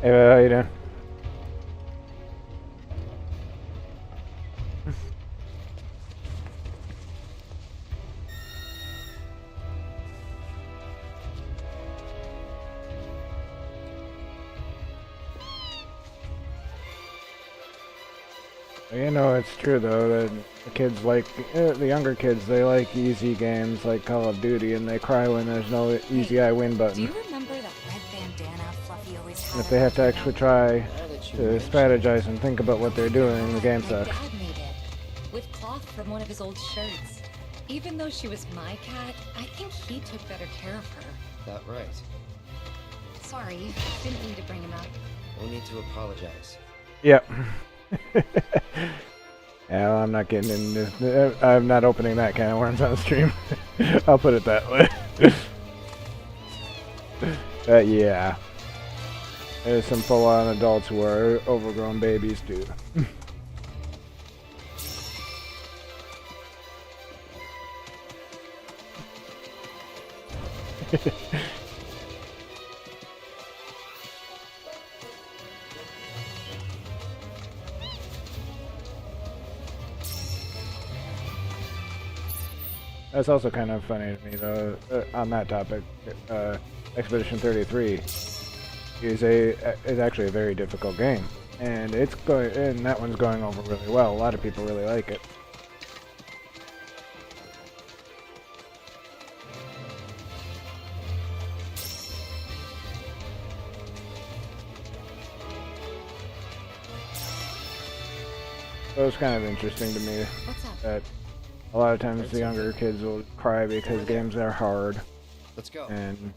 Hey, how you doing? You know, it's true though that the kids like the younger kids. They like easy games like Call of Duty, and they cry when there's no easy I win Do button. you remember that red bandana Fluffy always had? And if they have to actually try to strategize and think about what they're doing, the game My sucks. dad made it with cloth from one of his old shirts. Even though she was my cat, I think he took better care of her. That right. Sorry, didn't mean to bring him up. No need to apologize. Yep. Yeah, well, I'm not getting into. I'm not opening that can of worms on stream. I'll put it that way. Yeah. There's some full-on adults who are overgrown babies too. That's also kind of funny to me, though. On that topic, Expedition 33 is actually a very difficult game, and that one's going over really well. A lot of people really like it. So it's kind of interesting to me that a lot of times the younger kids will cry because games are hard. Let's go. And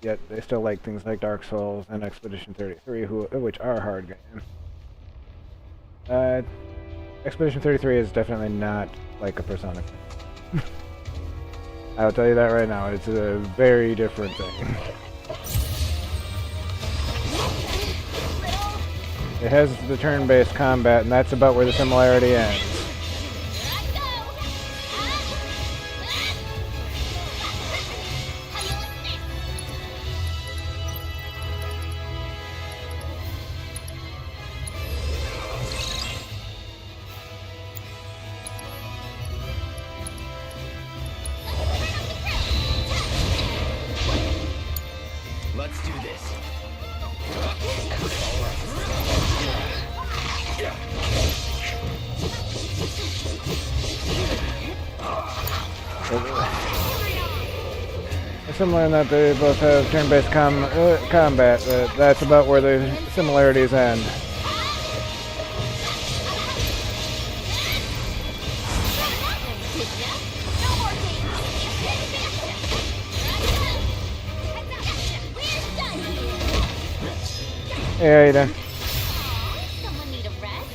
yet they still like things like Dark Souls and Expedition 33, which are hard games. Expedition 33 is definitely not like a Persona game. I'll tell you that right now. It's a very different thing. It has the turn-based combat, and that's about where the similarity ends. Let's do this. Similar in that they both have turn-based combat. That's about where the similarities end. Hey, how you doing? Someone need a rest?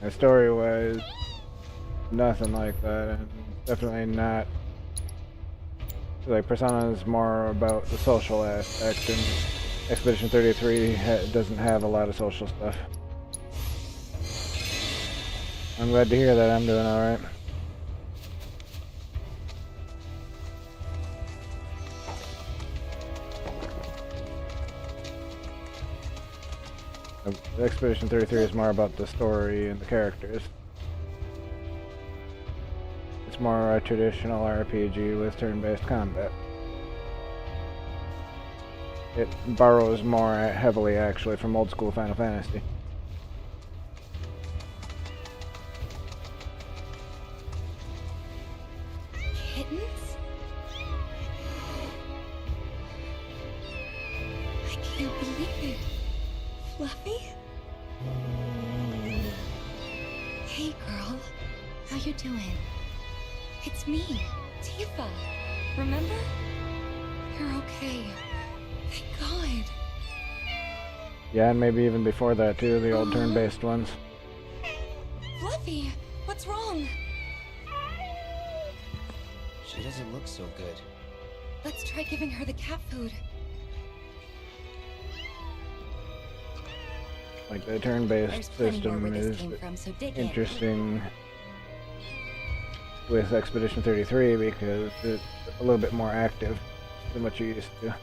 The story was nothing like that, and definitely not. Like, Persona is more about the social aspect, and Expedition 33 doesn't have a lot of social stuff. I'm glad to hear that. I'm doing alright. Expedition 33 is more about the story and the characters. It's more a traditional RPG with turn-based combat. It borrows more heavily, actually, from old-school Final Fantasy. Kittens? I can't believe it. Fluffy? Hey, girl. How you doing? It's me, Tifa. Remember? You're okay. Thank God. Yeah, and maybe even before that, too, the old turn-based ones. Fluffy, what's wrong? She doesn't look so good. Let's try giving her the cat food. Like, the turn-based There's plenty more system where this is came from, so dig in. interesting with Expedition 33 because it's a little bit more active than what you used to.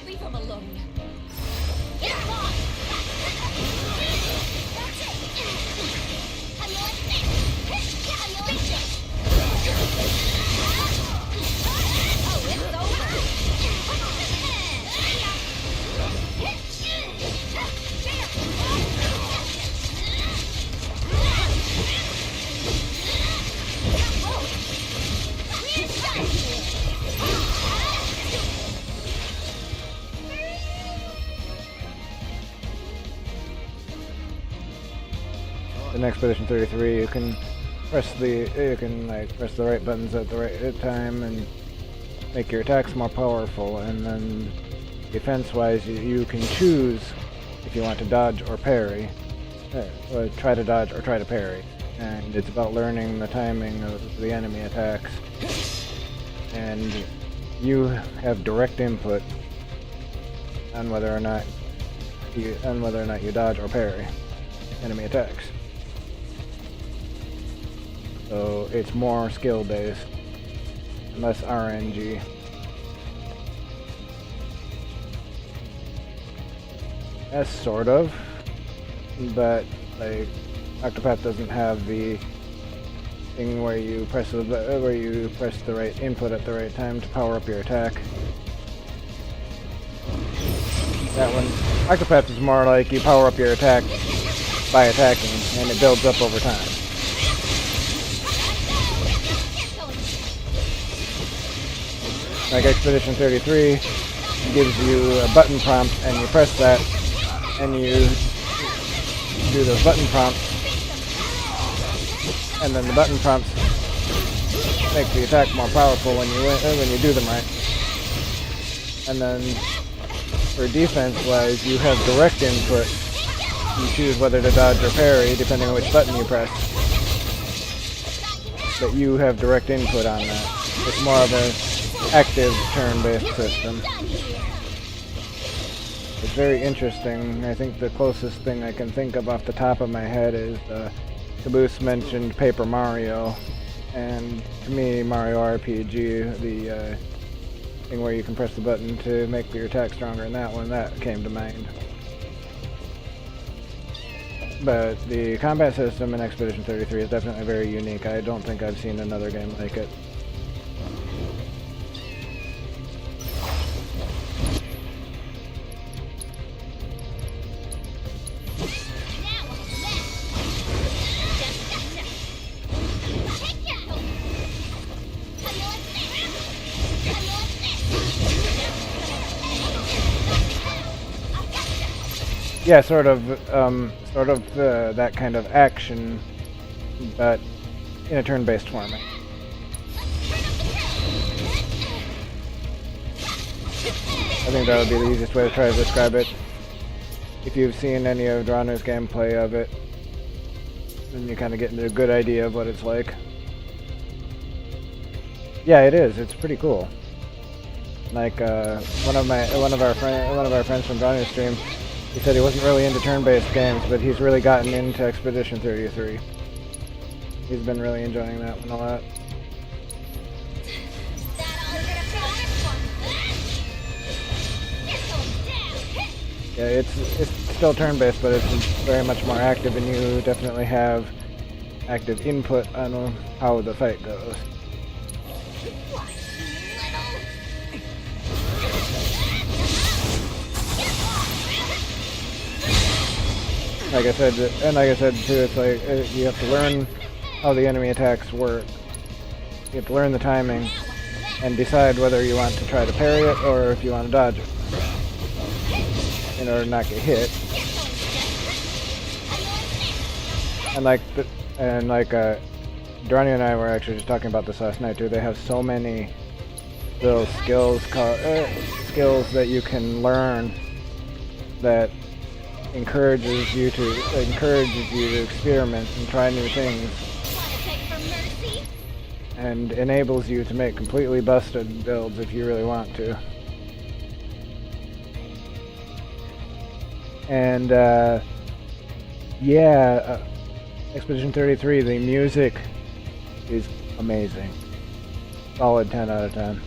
Leave him alone. Get lost! That's it! How you like this? How you like this? Oh, it's over. In Expedition 33, you can press the right buttons at the right time and make your attacks more powerful. And then defense-wise, you can choose if you want to dodge or parry, or try to dodge or try to parry. And it's about learning the timing of the enemy attacks. And you have direct input on whether or not you dodge or parry enemy attacks. So it's more skill based and less RNG. Yes, sort of, but like Octopath doesn't have the thing where you press the right input at the right time to power up your attack. That one, Octopath is more like you power up your attack by attacking, and it builds up over time. Like Expedition 33 gives you a button prompt, and you press that, and you do those button prompts, and then the button prompts make the attack more powerful when you do them right. And then for defense-wise, you have direct input. You choose whether to dodge or parry, depending on which button you press. But you have direct input on that. It's more of an active turn-based system. It's very interesting. I think the closest thing I can think of off the top of my head is Caboose mentioned Paper Mario, and to me, Mario RPG, the thing where you can press the button to make your attack stronger, and that came to mind. But the combat system in Expedition 33 is definitely very unique. I don't think I've seen another game like it. Yeah, sort of that kind of action, but in a turn-based format. I think that would be the easiest way to try to describe it. If you've seen any of Dranu's gameplay of it, then you kind of get a good idea of what it's like. Yeah, it is. It's pretty cool. Like one of our friends from Dranu's stream, he said he wasn't really into turn-based games, but he's really gotten into Expedition 33. He's been really enjoying that one a lot. Yeah, it's still turn-based, but it's very much more active, and you definitely have active input on how the fight goes. Like I said too, it's like you have to learn how the enemy attacks work. You have to learn the timing and decide whether you want to try to parry it or if you want to dodge it in order to not get hit. And Drani and I were actually just talking about this last night too. They have so many little skills that you can learn that encourages you to experiment and try new things, and enables you to make completely busted builds if you really want to. And yeah, Expedition 33, the music is amazing. Solid 10 out of 10.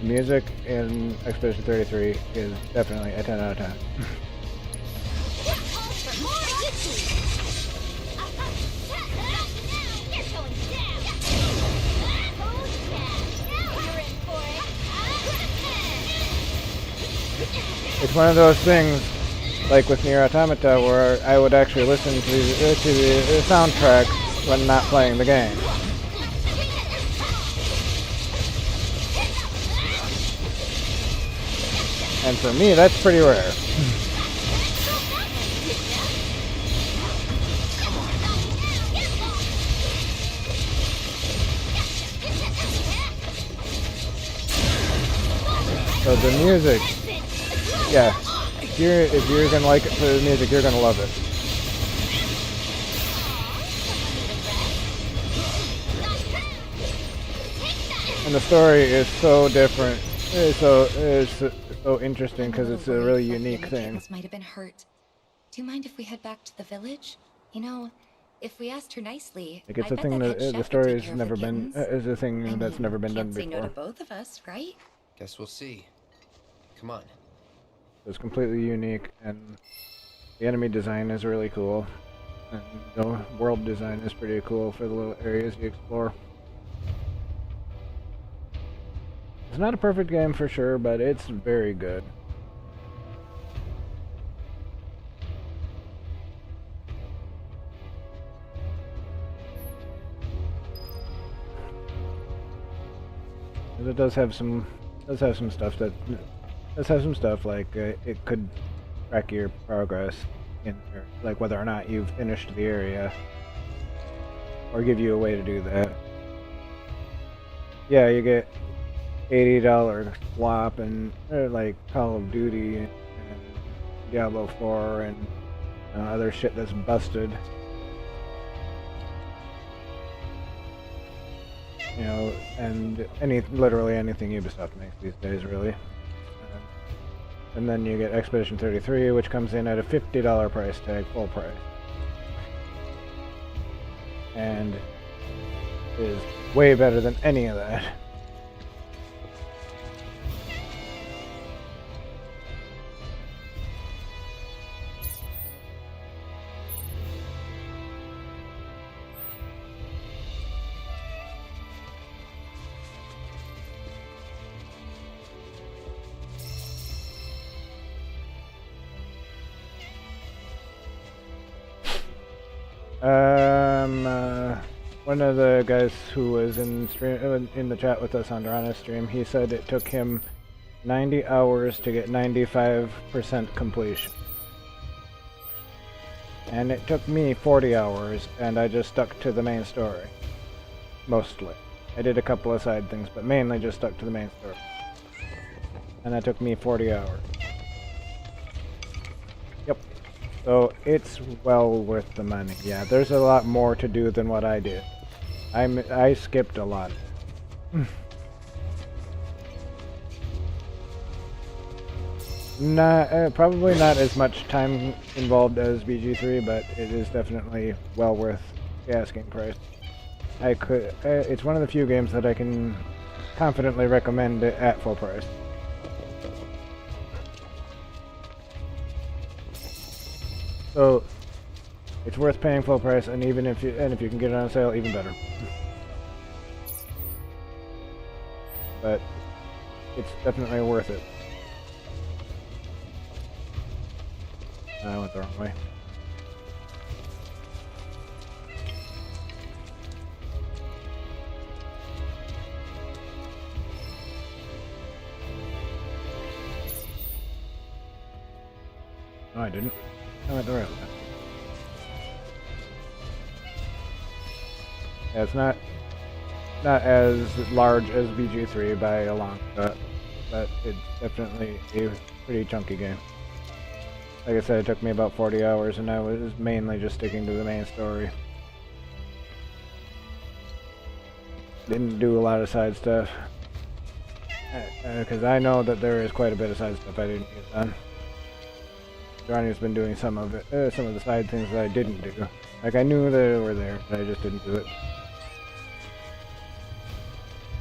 Music in Expedition 33 is definitely a 10 out of 10. It's one of those things, like with Nier Automata, where I would actually listen to the soundtrack when not playing the game. And for me, that's pretty rare. So the music, yeah, if you're gonna like it for the music, you're gonna love it. And the story is so different. It's so interesting because it's a really unique thing. Might have been hurt. Do you mind if we head back to the village? You know, if we asked her nicely, Like it's I a bet thing that that head the chef story would take has care of never the been kittens. is a thing that's never been done Can't say no to before. both of us, right? Guess we'll see. Come on. It's completely unique, and the enemy design is really cool, and the world design is pretty cool for the little areas you explore. It's not a perfect game for sure, but it's very good. It does have some stuff that does have some stuff like it could track your progress in there, like whether or not you've finished the area, or give you a way to do that. Yeah, you get $80 swap and like Call of Duty and Diablo 4 and other shit that's busted. You know, and literally anything Ubisoft makes these days, really. And then you get Expedition 33, which comes in at a $50 price tag, full price. And is way better than any of that. One of the guys who was in the chat with us on Dorana's stream, he said it took him 90 hours to get 95% completion. And it took me 40 hours, and I just stuck to the main story. Mostly. I did a couple of side things, but mainly just stuck to the main story. And that took me 40 hours. Yep. So it's well worth the money. Yeah, there's a lot more to do than what I did. I skipped a lot. Probably not as much time involved as BG3, but it is definitely well worth the asking price. It's one of the few games that I can confidently recommend it at full price. So it's worth paying full price, and if you can get it on sale, even better. But it's definitely worth it. I went the wrong way. No, I didn't. I went the right way. Yeah, it's not as large as BG3 by a long shot, but it's definitely a pretty chunky game. Like I said, it took me about 40 hours, and I was mainly just sticking to the main story. Didn't do a lot of side stuff, because I know that there is quite a bit of side stuff I didn't get done. Johnny's been doing some of it, some of the side things that I didn't do. Like I knew they were there, but I just didn't do it.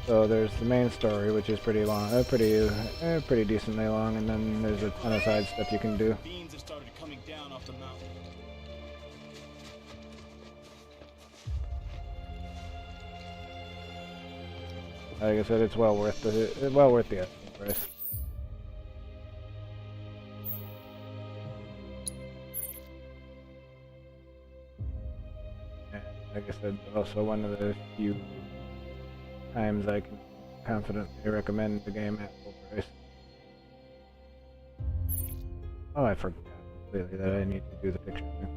So there's the main story, which is pretty long, pretty decently long, and then there's a ton of side stuff you can do. Beans have started coming down off the mountain. Like I said, it's well worth the asking price. And like I said, also one of the few times I can confidently recommend the game at full price. Oh, I forgot completely that I need to do the picture thing.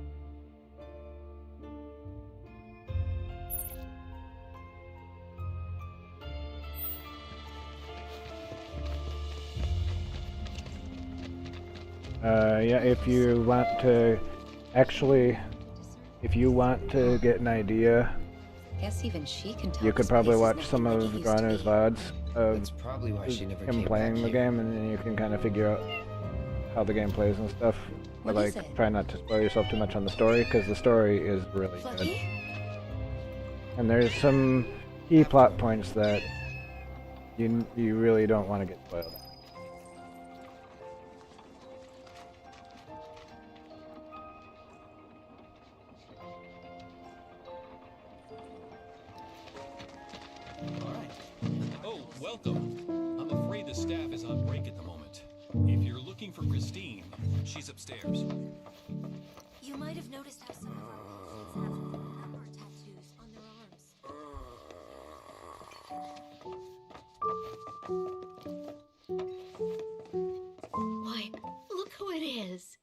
Yeah, if you want to get an idea, Guess even she can tell you could this probably place is watch nothing some like of it used to Garner's be. VODs of That's probably why she never him came playing back the here. game, and then you can kind of figure out how the game plays and stuff. But What is like, it? try not to spoil yourself too much on the story, because the story is really good. Fluffy? And there's some key plot points that you really don't want to get spoiled. Alright. Oh, welcome. I'm afraid the staff is on break at the moment. If you're looking for Christine, she's upstairs. You might have noticed how some of our kids have number tattoos on their arms. Why, look who it is.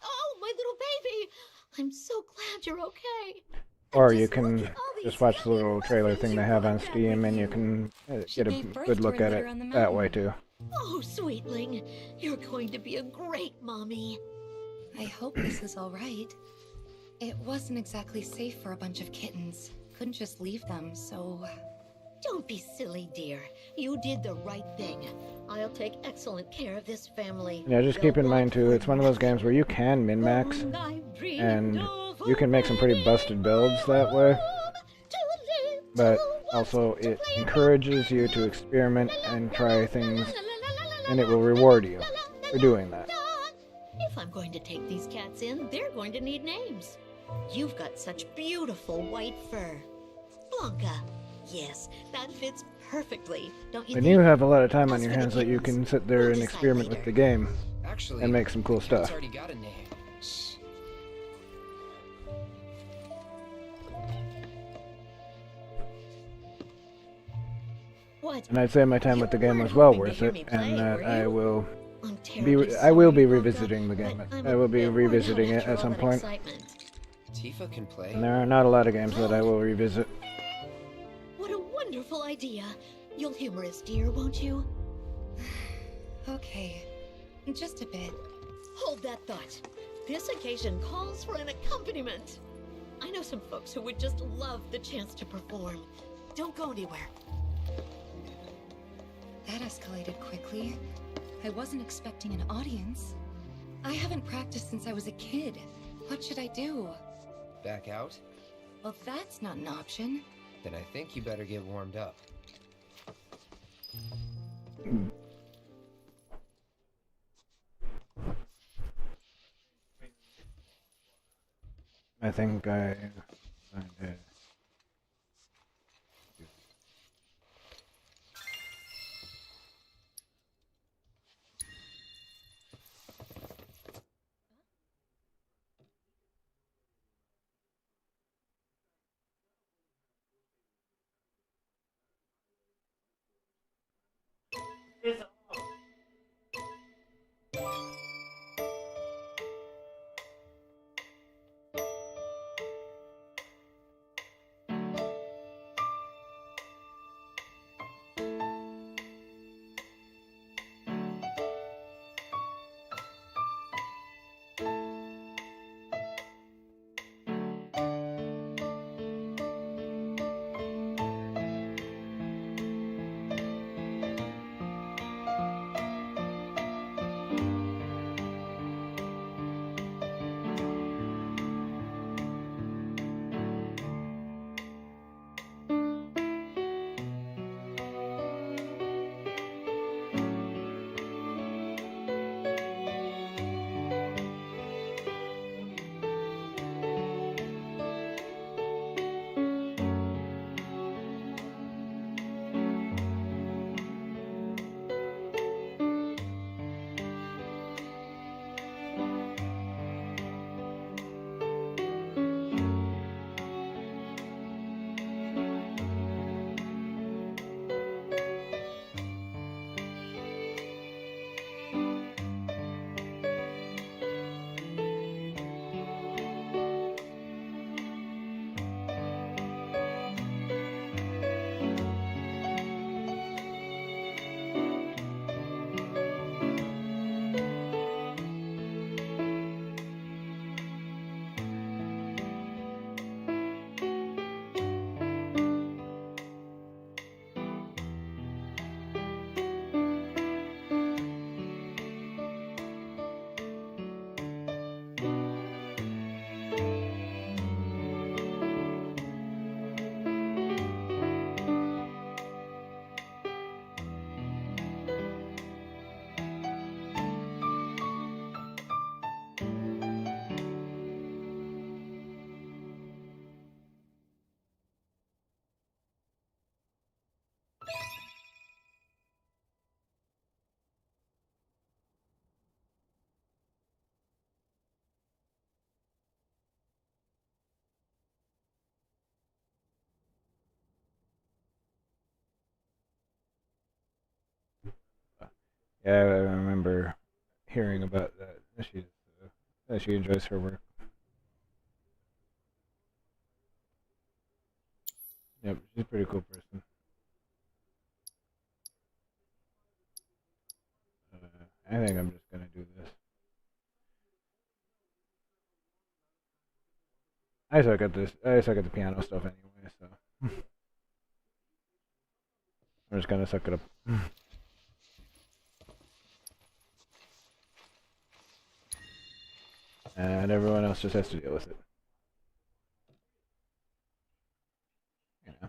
Oh, my little baby. I'm so glad you're okay. Or And you just look can at all these just watch the little yummy trailer muffins thing they you have on brought back Steam, with and you you. can She get a gave birth good to look her at litter it on the that way mountain. too. Oh, sweetling, you're going to be a great mommy. I hope this is all right. It wasn't exactly safe for a bunch of kittens. Couldn't just leave them, so... Don't be silly, dear. You did the right thing. I'll take excellent care of this family. Yeah, just keep in mind too, it's one of those games where you can min-max, and you can make some pretty busted builds that way, but also it encourages you to experiment and try things, and it will reward you for doing that. If I'm going to take these cats in, they're going to need names. You've got such beautiful white fur. Blanca. Yes, that fits perfectly, don't you And think? you have a lot of time on As your for the hands that you kittens, can sit there we'll and decide experiment with later. the game Actually, and make some cool the cat's stuff. already got a name. Shh. What? And I'd say my time You with the game weren't was well hoping to worth hear it, me play, and that were I you? will I'm terribly I sorry, will be Blanca, revisiting the game. but I'm I a will be bit worn out revisiting it after at all some that point. excitement. Tifa can play. And there are not a lot of games that I will revisit. What a wonderful idea. You'll humor us, dear, won't you? Okay. Just a bit. Hold that thought. This occasion calls for an accompaniment. I know some folks who would just love the chance to perform. Don't go anywhere. That escalated quickly. I wasn't expecting an audience. I haven't practiced since I was a kid. What should I do? Back out? Well, that's not an option. Then I think you better get warmed up. I think I... Yeah, I remember hearing about that. That she enjoys her work. Yep, she's a pretty cool person. I think I'm just gonna do this. I suck at this. I suck at the piano stuff anyway, so I'm just gonna suck it up. And everyone else just has to deal with it. You know.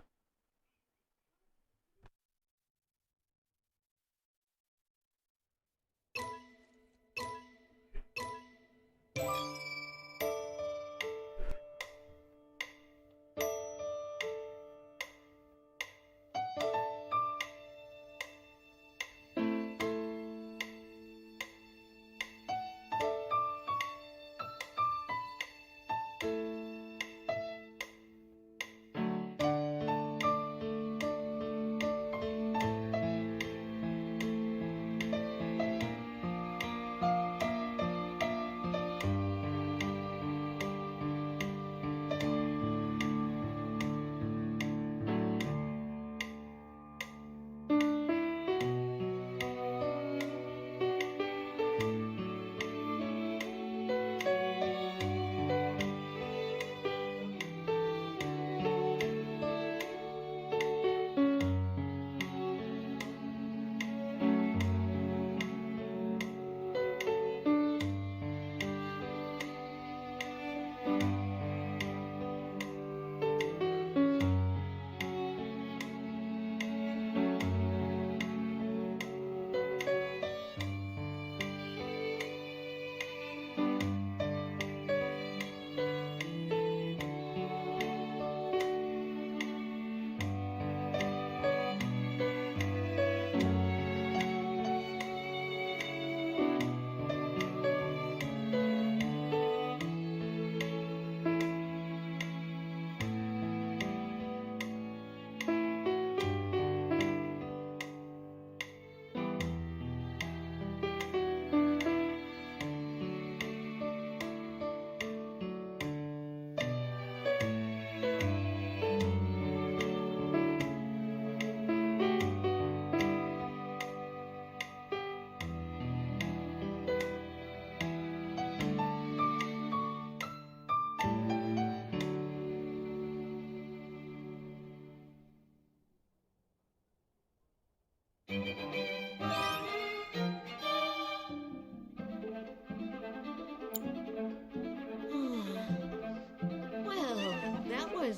Well, that was,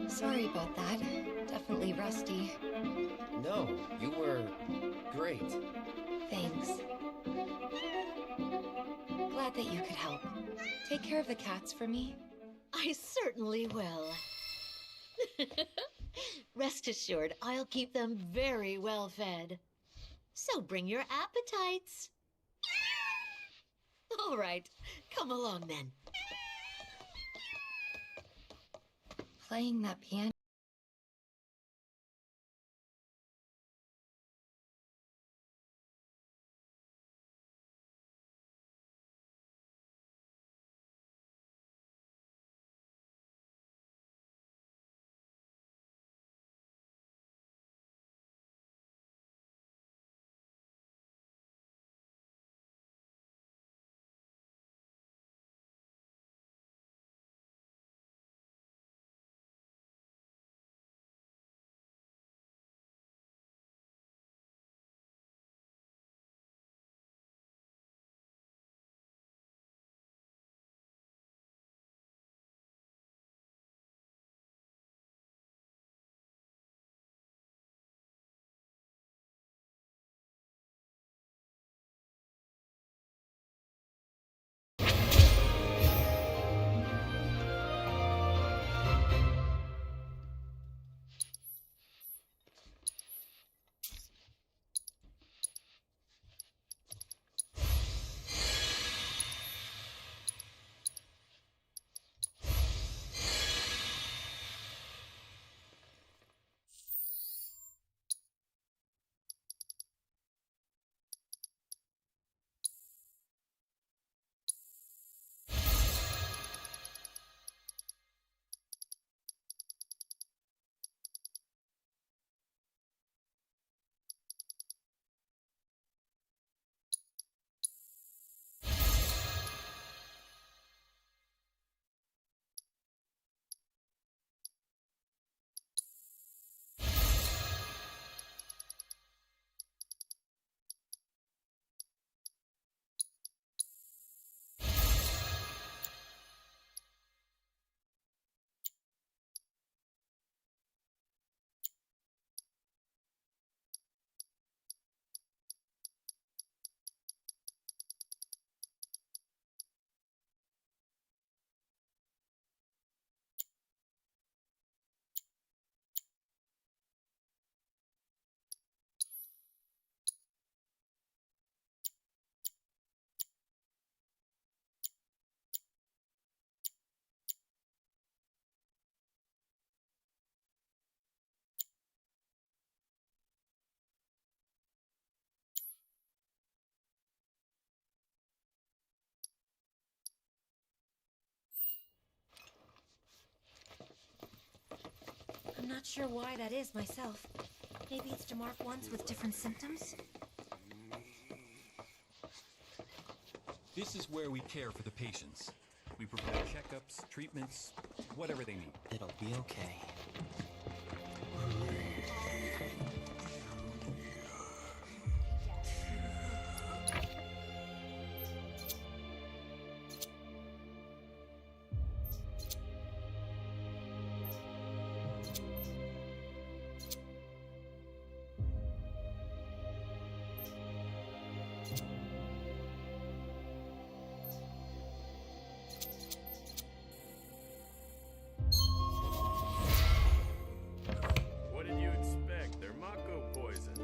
Sorry about that. Definitely rusty. No, you were great. Thanks. Glad that you could help. Take care of the cats for me. I certainly will. Rest assured, I'll keep them very well fed. So bring your appetites. All right, come along then. Playing that piano. Not sure why that is myself. Maybe it's to mark ones with different symptoms? This is where we care for the patients. We provide checkups, treatments, whatever they need. It'll be okay. What did you expect? They're Mako poison.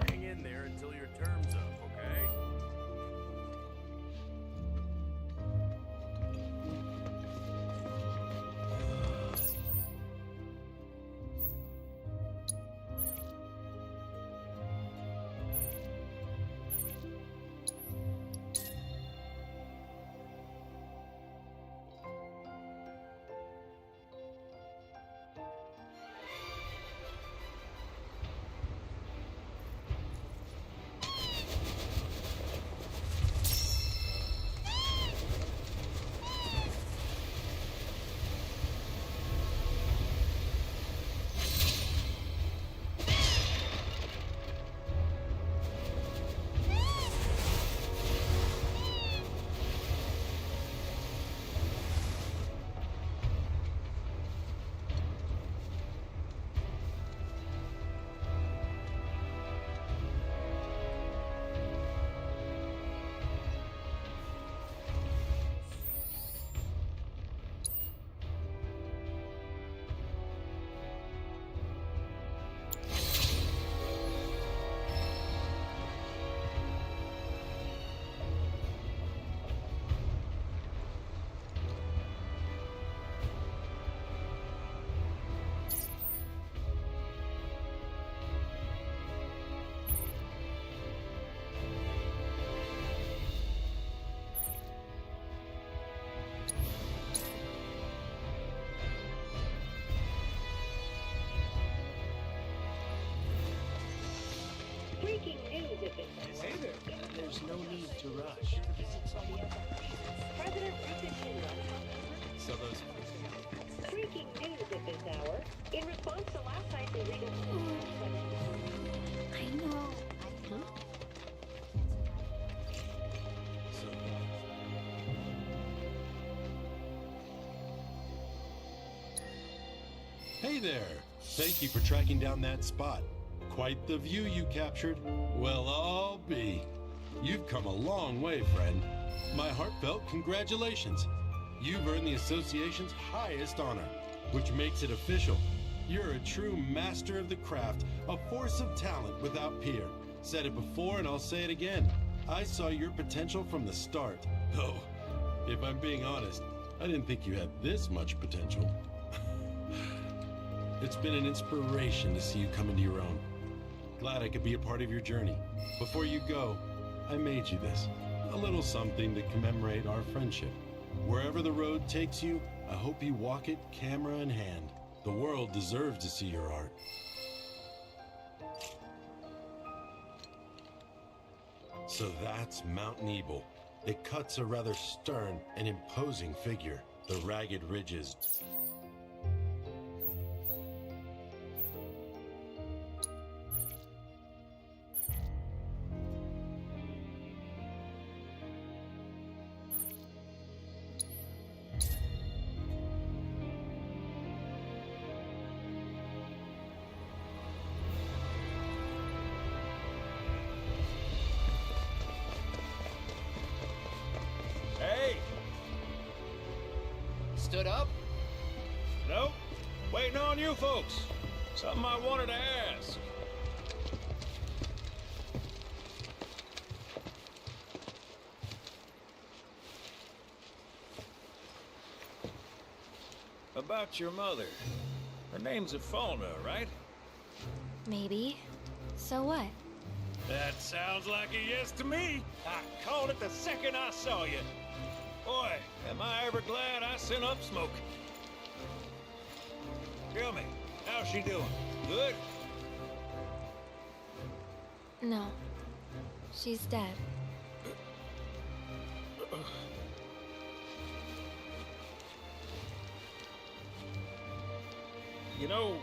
Hang in there until your term's up, okay? Breaking news at this hour. Hey there. There's no need to rush. President Ruth So those... Breaking news at this hour. In response to last night's illegal... I know. Hey there! Thank you for tracking down that spot. Quite the view you captured. Well, I'll be. You've come a long way, friend. My heartfelt congratulations. You've earned the association's highest honor, which makes it official. You're a true master of the craft, a force of talent without peer. Said it before and I'll say it again. I saw your potential from the start. Though, if I'm being honest, I didn't think you had this much potential. It's been an inspiration to see you come into your own. Glad I could be a part of your journey. Before you go, I made you this. A little something to commemorate our friendship. Wherever the road takes you, I hope you walk it camera in hand. The world deserves to see your art. So that's Mount Nebel. It cuts a rather stern and imposing figure. The ragged ridges. Hey! Stood up? Nope. Waiting on you folks. Something I wanted to ask. About your mother. Her name's Fauna, right? Maybe. So what? That sounds like a yes to me. I called it the second I saw you. Boy, am I ever glad I sent up smoke. Tell me, how's she doing? Good? No. She's dead. You know,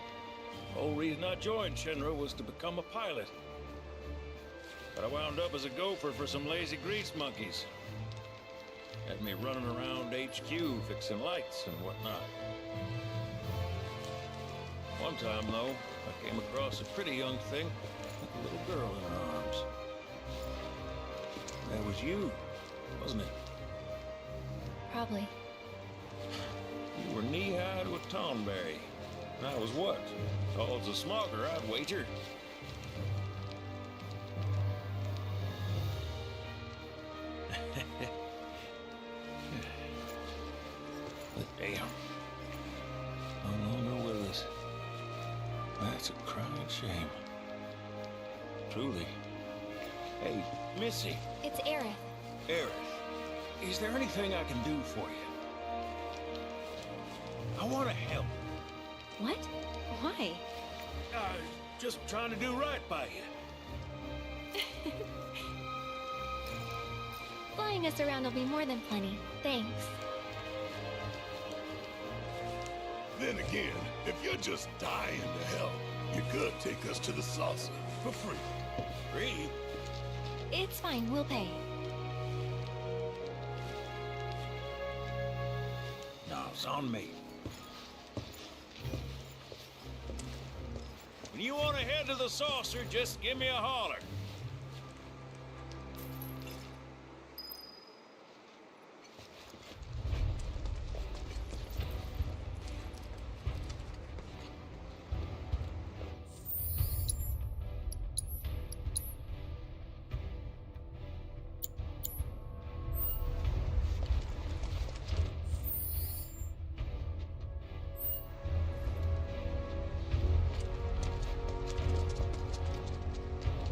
the whole reason I joined Shinra was to become a pilot. But I wound up as a gopher for some lazy grease monkeys. Had me running around HQ fixing lights and whatnot. One time, though, I came across a pretty young thing with a little girl in her arms. That was you, wasn't it? Probably. You were knee-high to a tonberry. And I was what? Tall as a smogger, I'd wager. But damn. No longer with us. That's a crying shame. Truly. Hey, Missy. It's Aerith. Aerith, is there anything I can do for you? I want to help. What? Why? Just trying to do right by you. Flying us around will be more than plenty. Thanks. Then again, if you're just dying to help, you could take us to the saucer for free. Free? It's fine, we'll pay. No, it's on me. When you want to head to the saucer, just give me a holler.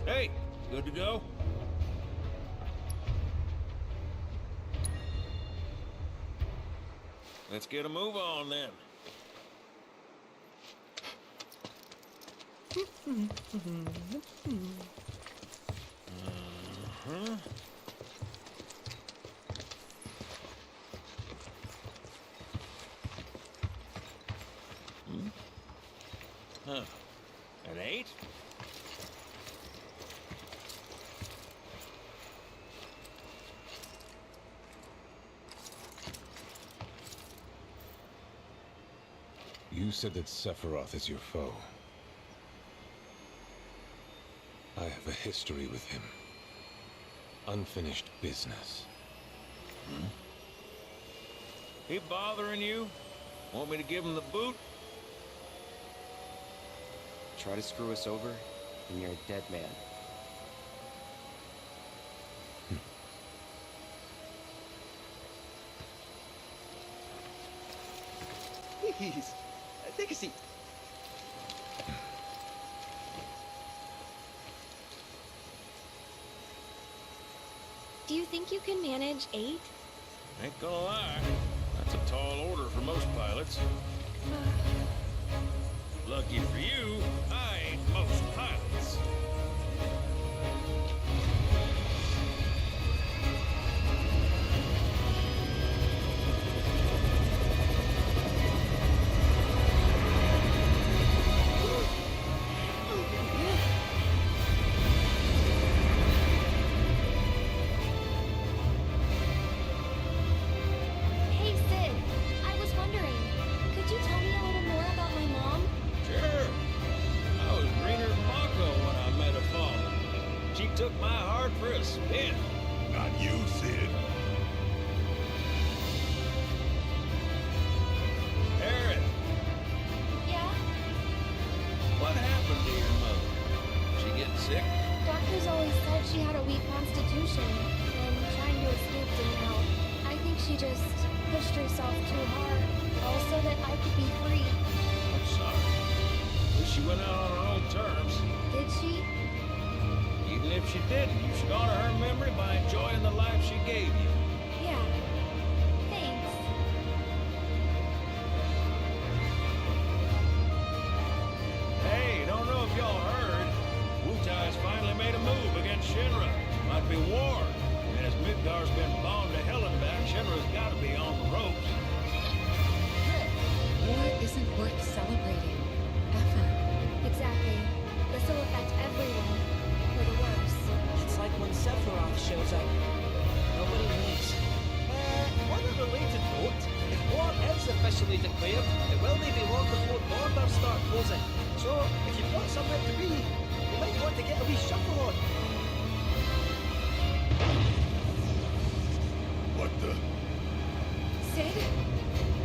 Hey, good to go? Let's get a move on then. Huh. An 8? You said that Sephiroth is your foe. I have a history with him. Unfinished business. He bothering you? Want me to give him the boot? Try to screw us over, and you're a dead man. Please, take a seat. Do you think you can manage 8? Ain't gonna lie, that's a tall order for most pilots. Lucky for you, I ain't most pilots. Hey, Sid. I was wondering, could you tell me a little more about my mom? Sure. I was greener than Mako when I met her father. She took my heart for a spin. Not you, Sid. Aaron, Yeah? what happened to your mother? She get sick? Doctors always said she had a weak constitution, and trying to escape didn't help. I think she just pushed herself too hard, all so that I could be free. I'm sorry. she went out on her own terms. Did she? Even if she didn't, you should honor her memory by enjoying the life she gave you. Yeah. Thanks. Hey, don't know if y'all heard. Wutai's finally made a move against Shinra. Might be war. And as Midgar's been bombed to hell and back, Shinra's gotta be on the ropes. War isn't worth celebrating. Ever. Exactly. This will affect everyone. For the worse. It's like when Sephiroth shows up. Nobody wins. On a related note, if war is officially declared, it will not be long before borders start closing. So, if you've got somewhere to be, you might want to get a wee shuffle on. What the? Sid?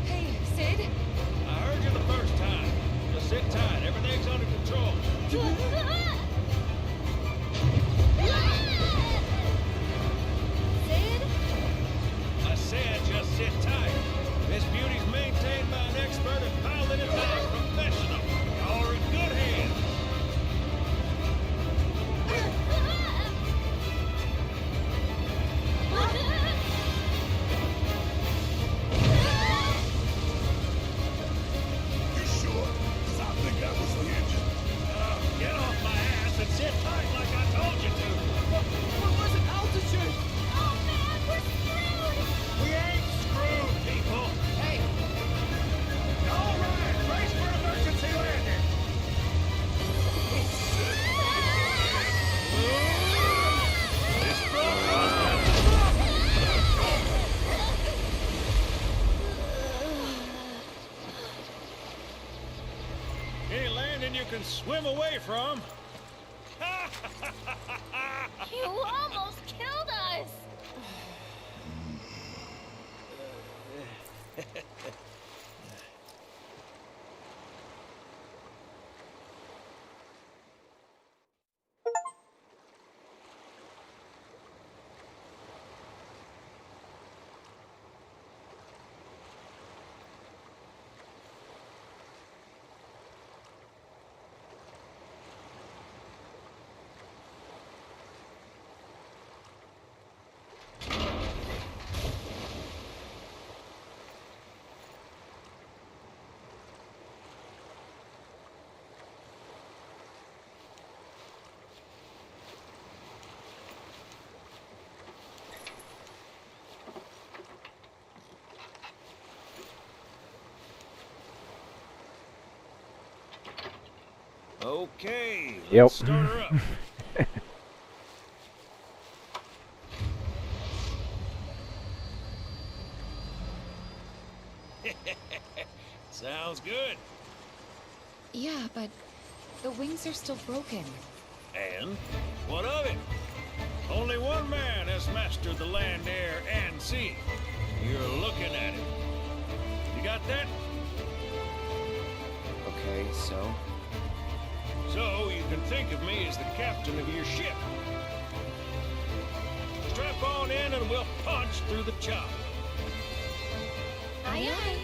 Hey, Sid? I heard you the first time. Just sit tight. Everything's under control. Sid? I said just sit tight. This beauty's maintained by an expert and piloted by a professional. Y'all are in good hands. You sure? 'Cause I think that was the engine. Get off my ass and sit tight like I told you to. What was it? Altitude? Oh man, we're screwed! We ain't screwed, people. Hey. All right, brace for emergency landing. This Any landing you can swim away from. You almost killed us! Okay, Yep. let's start her up. Sounds good. Yeah, but the wings are still broken. And what of it? Only one man has mastered the land, air, and sea. You're looking at it. You got that? Okay, so? So you can think of me as the captain of your ship. Strap on in and we'll punch through the chop. Aye aye.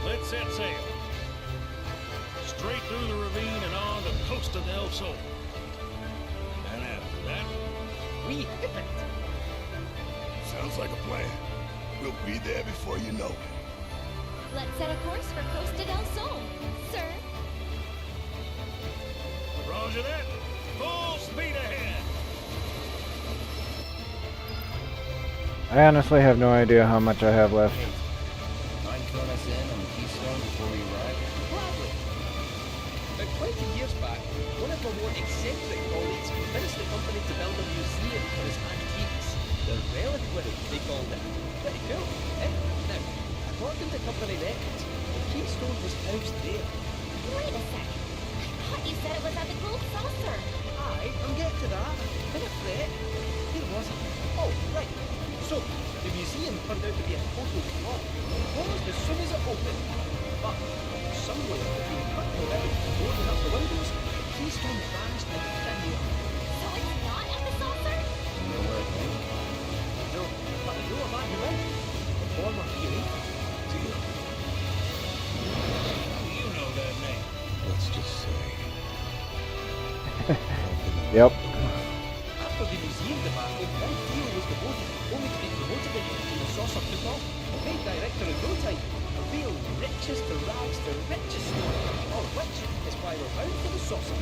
Let's set sail. Straight through the ravine and on the coast of El Sol. And after that, We hit it. Sounds like a plan. We'll be there before you know it. Let's set a course for Costa del Sol, sir. Roger that. Full speed ahead. I honestly have no idea how much I have left. Mind filling us in on the Keystone before we arrive? Gladly. About 20 years back, one of our more eccentric colleagues convinced the company to build a museum for his antiques. The reliquary, they called it. Pretty cool, eh? Now, according to company records, the Keystone was housed there. Wait a sec. I thought you said it was at the gold saucer. Aye, I'm getting to that. Didn't fret. Here was it. Oh, right. So, the museum turned out to be a total flop. Closed as soon as it opened. But, somewhere between cutting it out and boarding up the windows, the Keystone vanished into thin air. So it's not at the saucer? Nowhere to think. No, but I know a man who is. A former curator. You know Yep. After the museum debacle, one deal was devoted, only to be promoted again to the saucer took off. Made director in no time. Real riches to rags to riches. All of which is why we're bound for the saucer.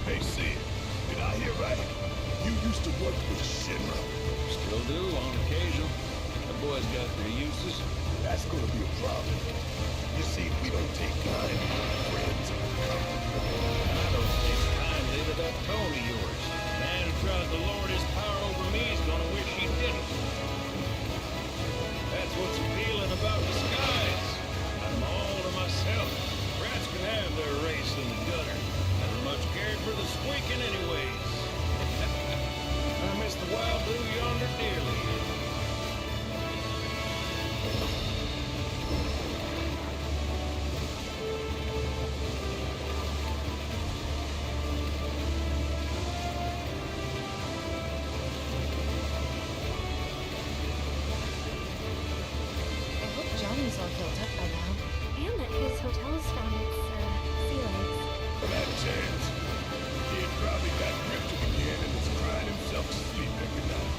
Hey, Sid, did I hear right? You used to work with Shinra. Still do, on occasion. The boys got their uses. That's gonna be a problem. You see, we don't take kindly to friends. I don't take kindly to that tone of yours. The man who tries to lord his power over me is gonna wish he didn't. That's what's appealing about disguise. I'm all to myself. Rats can have their race in the gutter. Never much cared for the squeaking anyways. I miss the wild blue yonder dearly. I hope Johnny's all healed up by now. And that his hotel's found its, ceilings. That chance. Kid probably got cryptic again and is crying himself to sleep every night.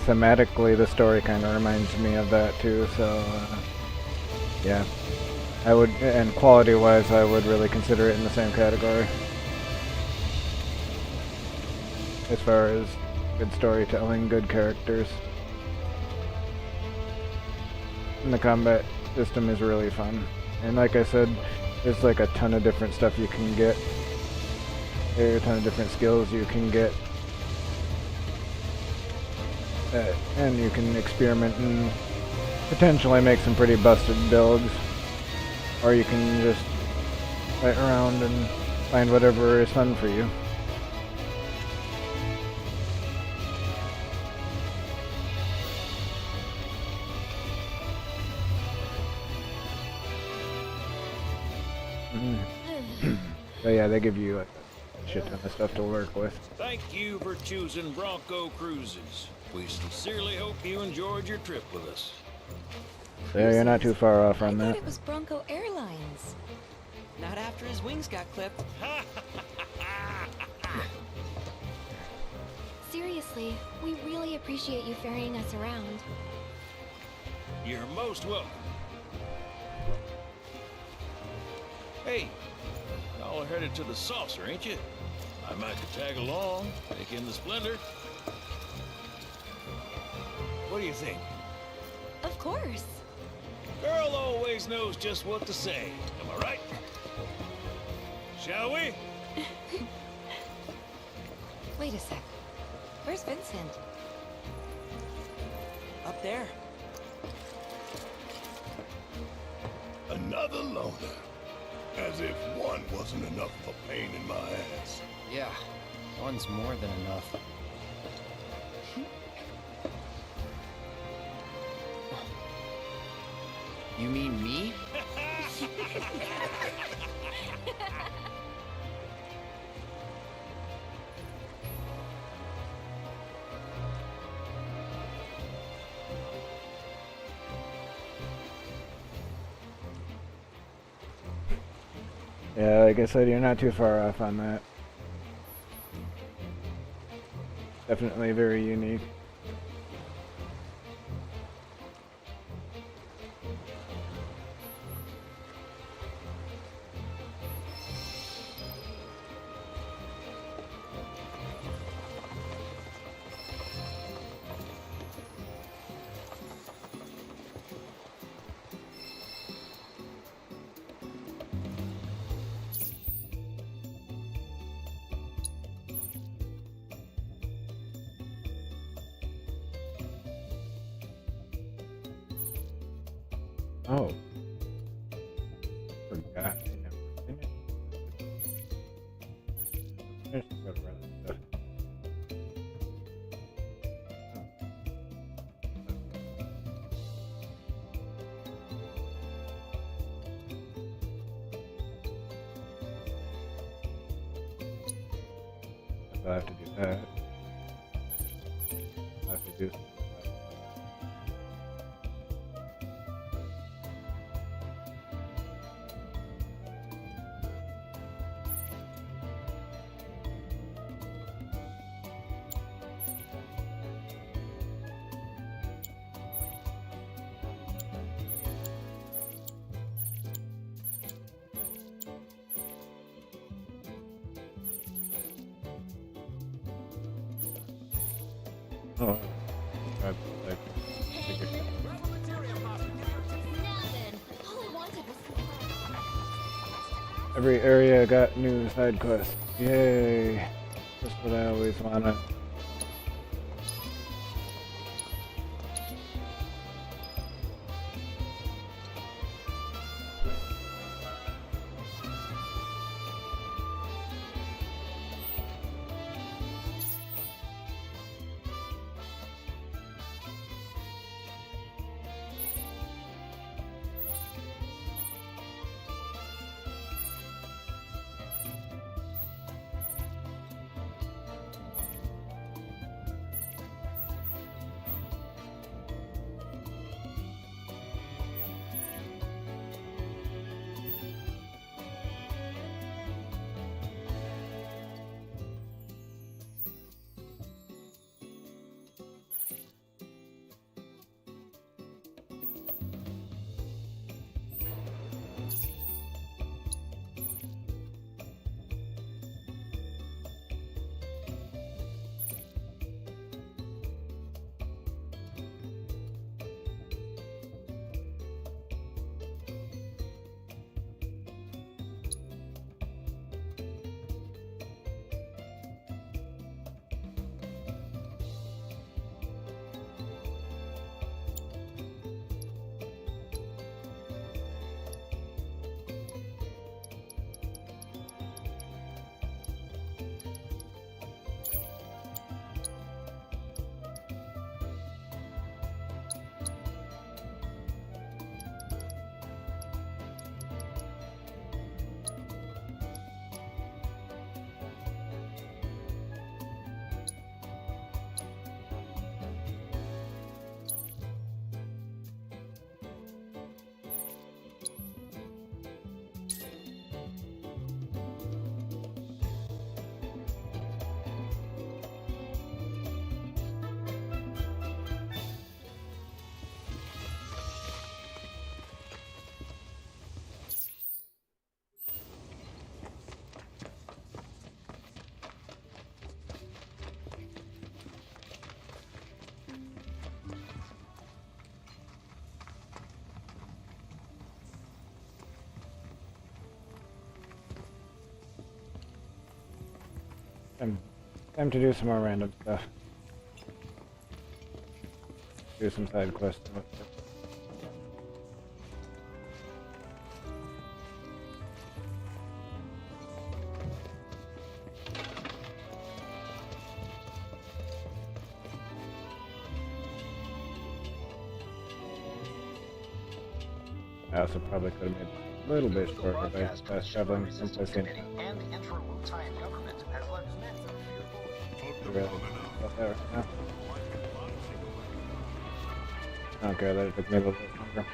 Thematically, the story kind of reminds me of that too, so yeah. I would, and quality-wise, I would really consider it in the same category. As far as good storytelling, good characters. And the combat system is really fun. And like I said, there's like a ton of different stuff you can get. There are a ton of different skills you can get. And you can experiment and potentially make some pretty busted builds, or you can just fight around and find whatever is fun for you. But yeah, they give you like a shit ton of stuff to work with. Thank you for choosing Bronco Cruises. We sincerely hope you enjoyed your trip with us. So yeah, you're not too far off on I thought that. it was Bronco Airlines. Not after his wings got clipped. Seriously, we really appreciate you ferrying us around. You're most welcome. Hey, y'all are headed to the saucer, ain't you? I might could tag along, take in the splendor. What do you think? Of course. Girl always knows just what to say. Am I right? Shall we? Wait a sec. Where's Vincent? Up there. Another loner. As if one wasn't enough of a pain in my ass. Yeah, one's more than enough. You mean me? Yeah, like I said, you're not too far off on that. Definitely very unique. Oh. Forgot. There's some other stuff. I'll have to do that. I'll have to do something. Oh, I figured. Every area got new side quests. Yay! That's what I always wanted. Time to do some more random stuff. Do some side quests. I also probably could have made it a little bit shorter by fast traveling someplace in. And the intra-Wu-Tai government has left many Up there, yeah. Okay, that took me a little bit longer.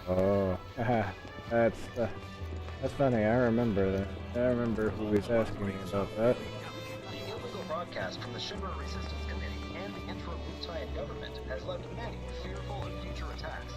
Oh, that's funny. I remember that. I remember who was asking me about that. The illegal broadcast from the Shinra Resistance Committee and the intra-Wu-Tai government has left many fearful of future attacks.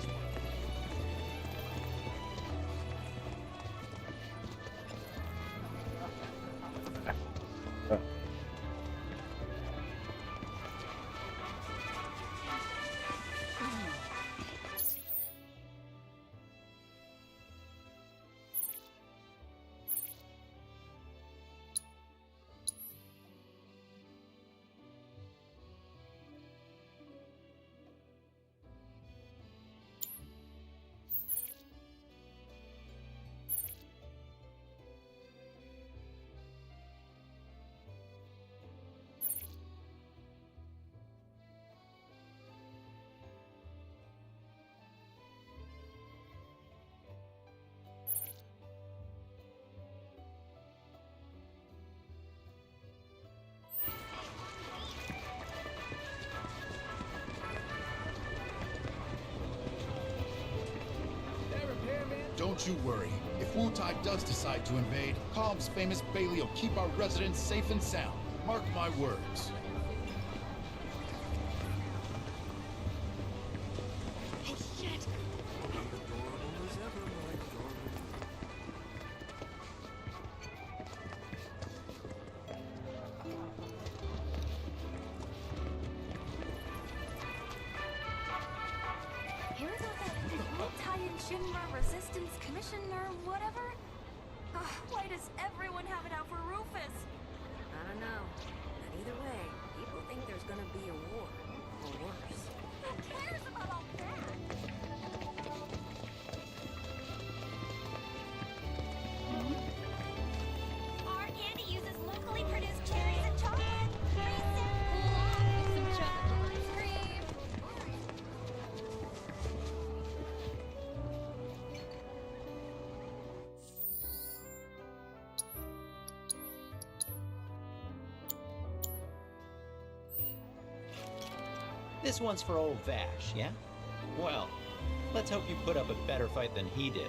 Don't you worry. If Wu-Tai does decide to invade, Cobb's famous Bailey will keep our residents safe and sound. Mark my words. Hey, shit! Hear about that Italian Shinra Resistance Commission or whatever? Why does everyone have it out for Rufus? I don't know. But either way, people think there's gonna be a war. Or worse. Who cares about all that? Our candy uses locally produced cherries and chocolate. Cool off with some chocolate ice cream. This one's for old Vash, yeah? Well, let's hope you put up a better fight than he did.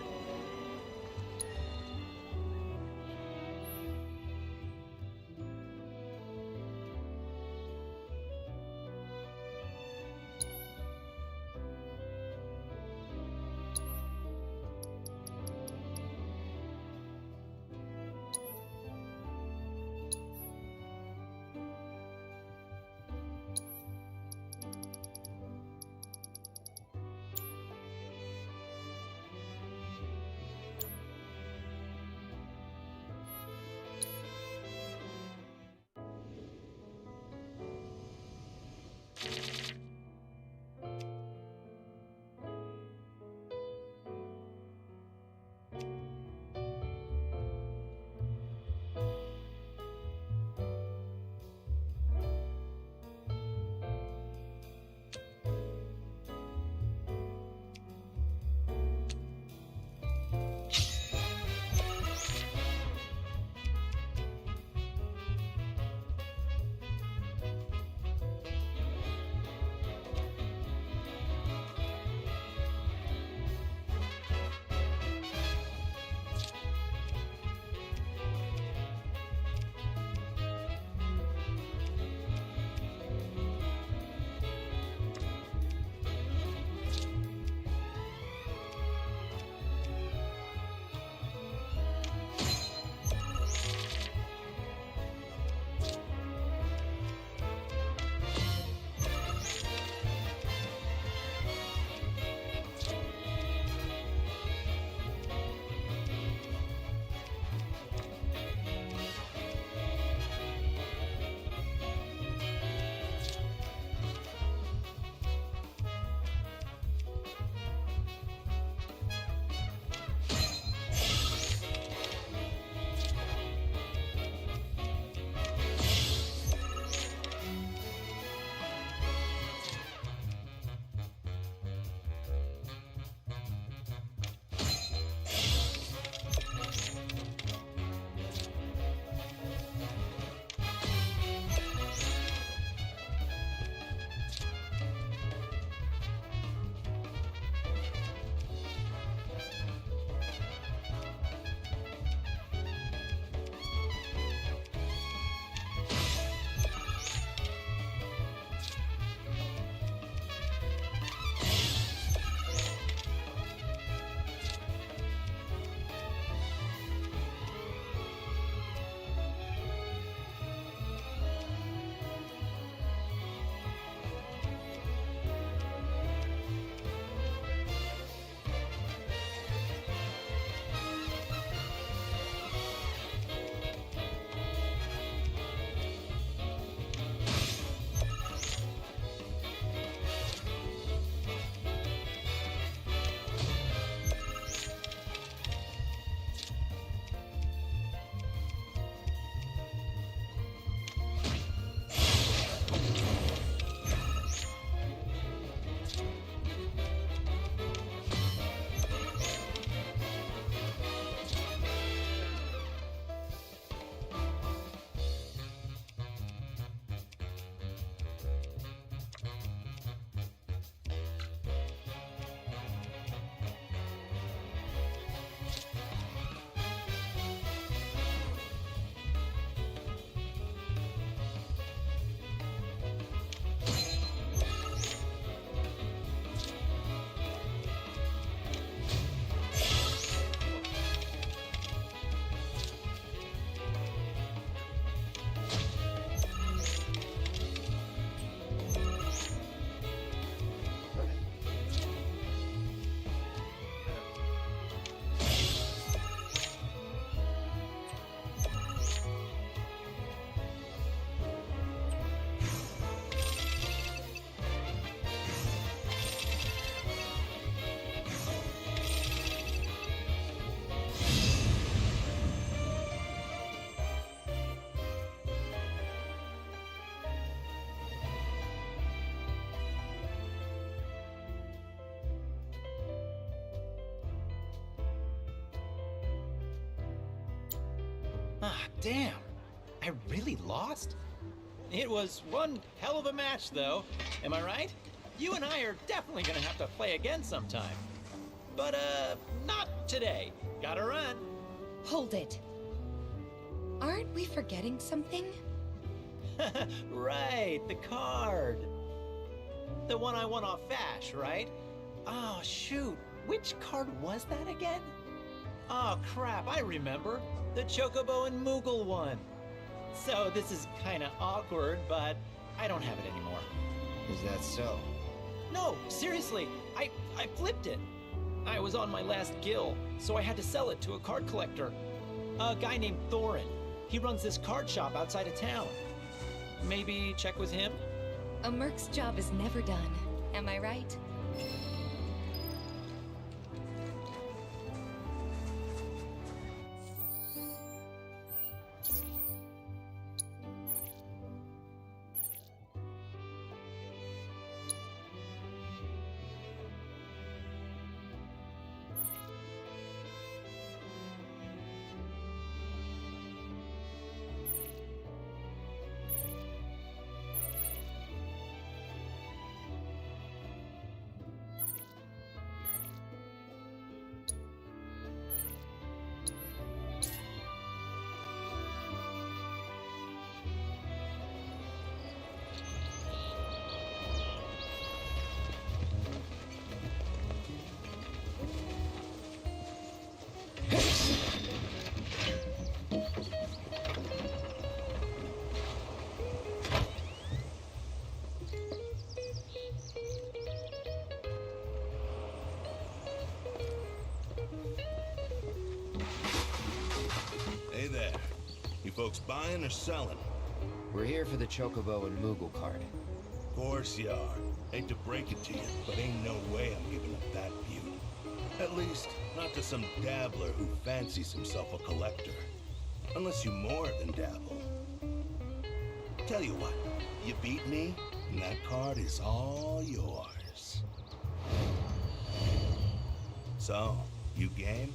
Damn, I really lost? It was one hell of a match, though. Am I right? You and I are definitely gonna have to play again sometime. But, not today. Gotta run. Hold it. Aren't we forgetting something? Right, the card. The one I won off Vash, right? Oh, shoot. Which card was that again? Oh, crap, I remember. The Chocobo and Moogle one. So this is kinda awkward, but I don't have it anymore. Is that so? No, seriously, I flipped it. I was on my last gill, so I had to sell it to a card collector. A guy named Thorin. He runs this card shop outside of town. Maybe check with him? A merc's job is never done. Am I right? Hey there. You folks buying or selling? We're here for the Chocobo and Moogle card. Of course you are. Hate to break it to you, but ain't no way I'm giving up that beauty. At least, not to some dabbler who fancies himself a collector. Unless you more than dabble. Tell you what, you beat me, and that card is all yours. So, you game?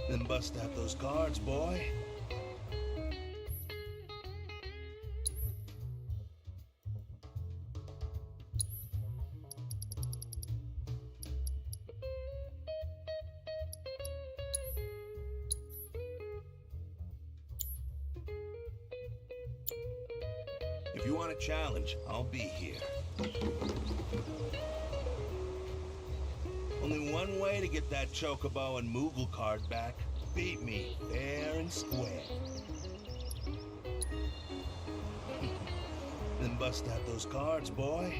Then bust out those cards, boy. If you want a challenge, I'll be here. Only one way to get that Chocobo and Moogle card back. Beat me fair and square. Then bust out those cards, boy.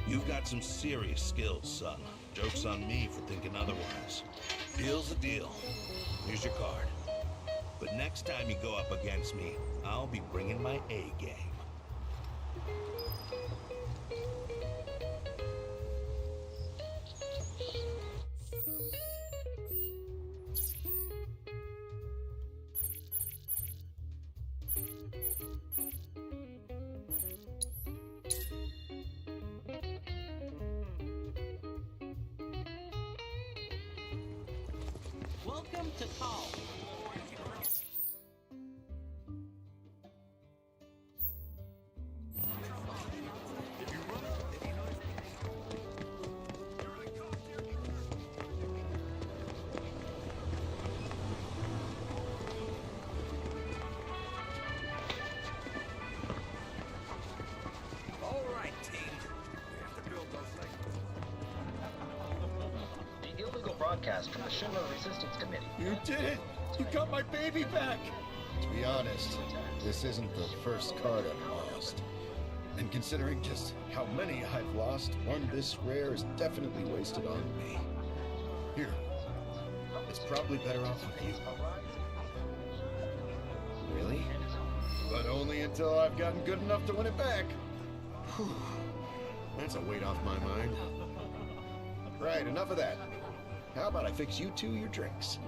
You've got some serious skills, son. Joke's on me for thinking otherwise. Deal's a deal. Here's your card. But next time you go up against me, I'll be bringing my A game. Welcome to Call. All right, team. We have to build those things. The illegal broadcast from the Shinra Resistance Committee. You did it! You got my baby back! To be honest, this isn't the first card I've lost. And considering just how many I've lost, one this rare is definitely wasted on me. Here. It's probably better off with you. Really? But only until I've gotten good enough to win it back. Whew. That's a weight off my mind. Right, enough of that. How about I fix you two your drinks?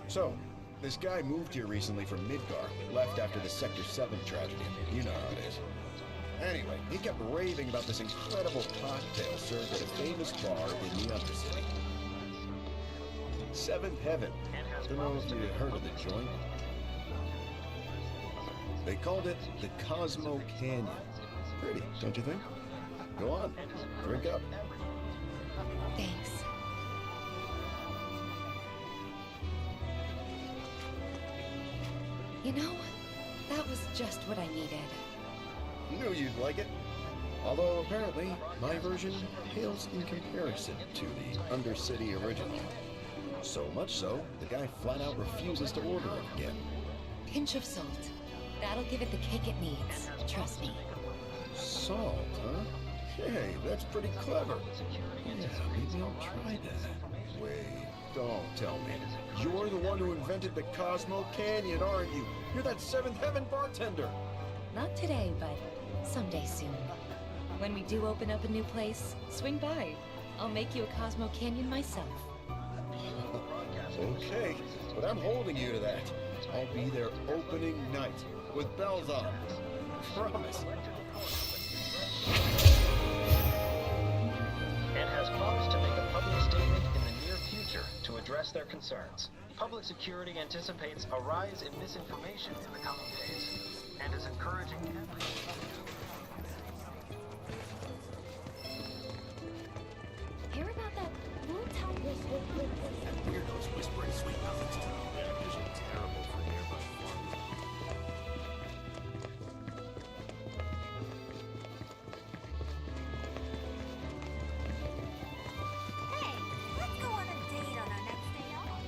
So, this guy moved here recently from Midgar, left after the Sector 7 tragedy. You know how it is. Anyway, he kept raving about this incredible cocktail served at a famous bar in the Undercity. Seventh Heaven. Don't know if you heard of the joint. They called it the Cosmo Canyon. Pretty, don't you think? Go on, drink up. Thanks. You know, that was just what I needed. Knew you'd like it. Although apparently, my version pales in comparison to the Undercity original. So much so, the guy flat out refuses to order it again. Pinch of salt. That'll give it the kick it needs. Trust me. Salt, huh? Hey, that's pretty clever. Yeah, maybe I'll try that. Wait, don't tell me. You're the one who invented the Cosmo Canyon, aren't you? You're that Seventh Heaven bartender. Not today, but someday soon. When we do open up a new place, swing by. I'll make you a Cosmo Canyon myself. Okay, but I'm holding you to that. I'll be there opening night, with bells on. Promise. And has promised to make a public statement in the near future to address their concerns. Public security anticipates a rise in misinformation in the coming days, and is encouraging everyone. Hear about that blue town That weirdo's whispering sweet nothings to me. Yeah, vision terrible for nearby farmland. Hey, let's go on a date on our next day off.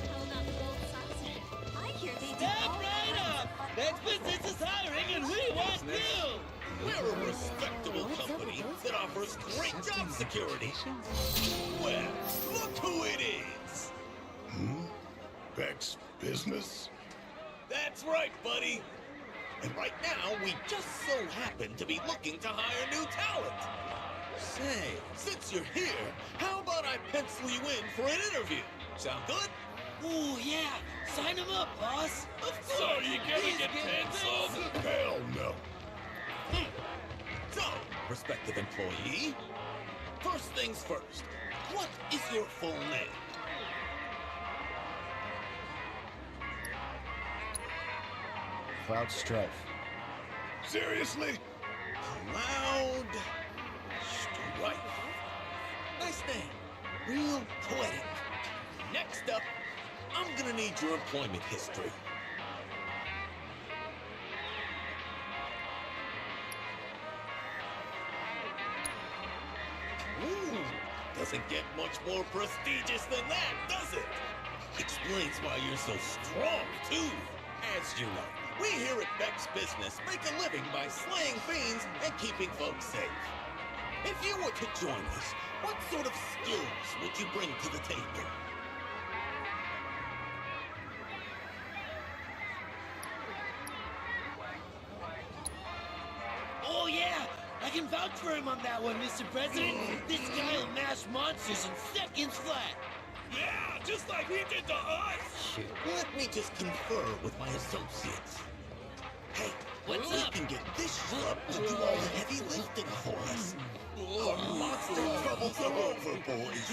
How about both sunset? I hear they do Step all right kinds up! of fun Next business is hiring and we want you! We're a respectable company that offers great job security. Well, look who it is! Beck's business? That's right, buddy. And right now, we just so happen to be looking to hire new talent. Say, since you're here, how about I pencil you in for an interview? Sound good? Ooh, yeah! Sign him up, boss! Of course! So you gonna get penciled? Hell no. So, prospective employee, first things first, what is your full name? Cloud Strife. Seriously? Cloud Strife. Nice name. Real poetic. Next up, I'm gonna need your employment history. Ooh, doesn't get much more prestigious than that, does it? Explains why you're so strong, too. As you know, we here at Beck's Business make a living by slaying fiends and keeping folks safe. If you were to join us, what sort of skills would you bring to the table? Oh, yeah! I can vouch for him on that one, Mr. President! This guy will mash monsters in seconds flat! Yeah, just like he did to us! Let me just confer with my associates. Hey, we can get this schlub to do all the heavy lifting for us. Our monster troubles are over, boys.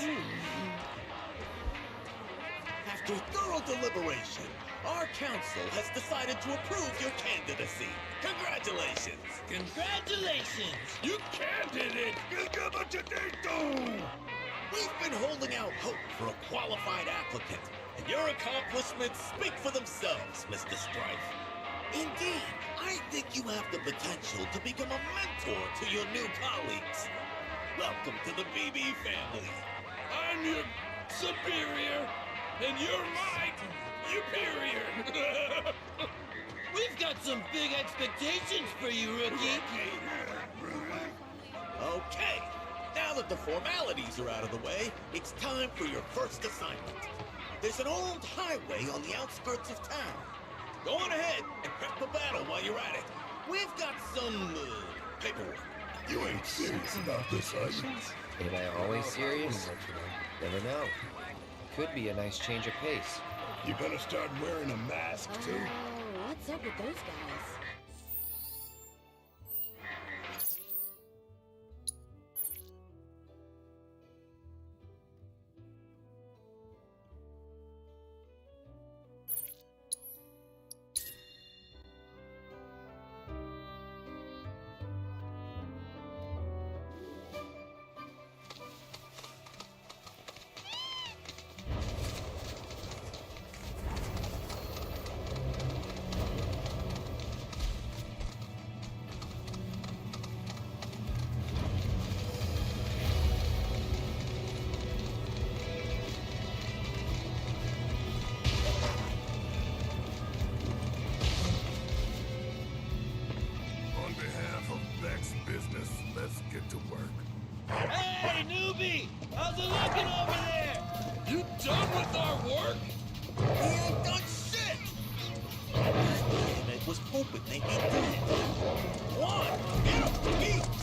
After thorough deliberation, our council has decided to approve your candidacy. Congratulations! Congratulations! You candidate! We've been holding out hope for a qualified applicant, and your accomplishments speak for themselves, Mr. Strife. Indeed, I think you have the potential to become a mentor to your new colleagues. Welcome to the BB family. I'm your superior, and you're my superior. We've got some big expectations for you, rookie! Okay, now that the formalities are out of the way, it's time for your first assignment. There's an old highway on the outskirts of town. Go on ahead and prep the battle while you're at it. We've got some paperwork. You ain't serious about this, are you? Ain't I always serious? Never know. Could be a nice change of pace. You gonna start wearing a mask, too? Oh, what's up with those guys? stupid think you do? One, get up, beat!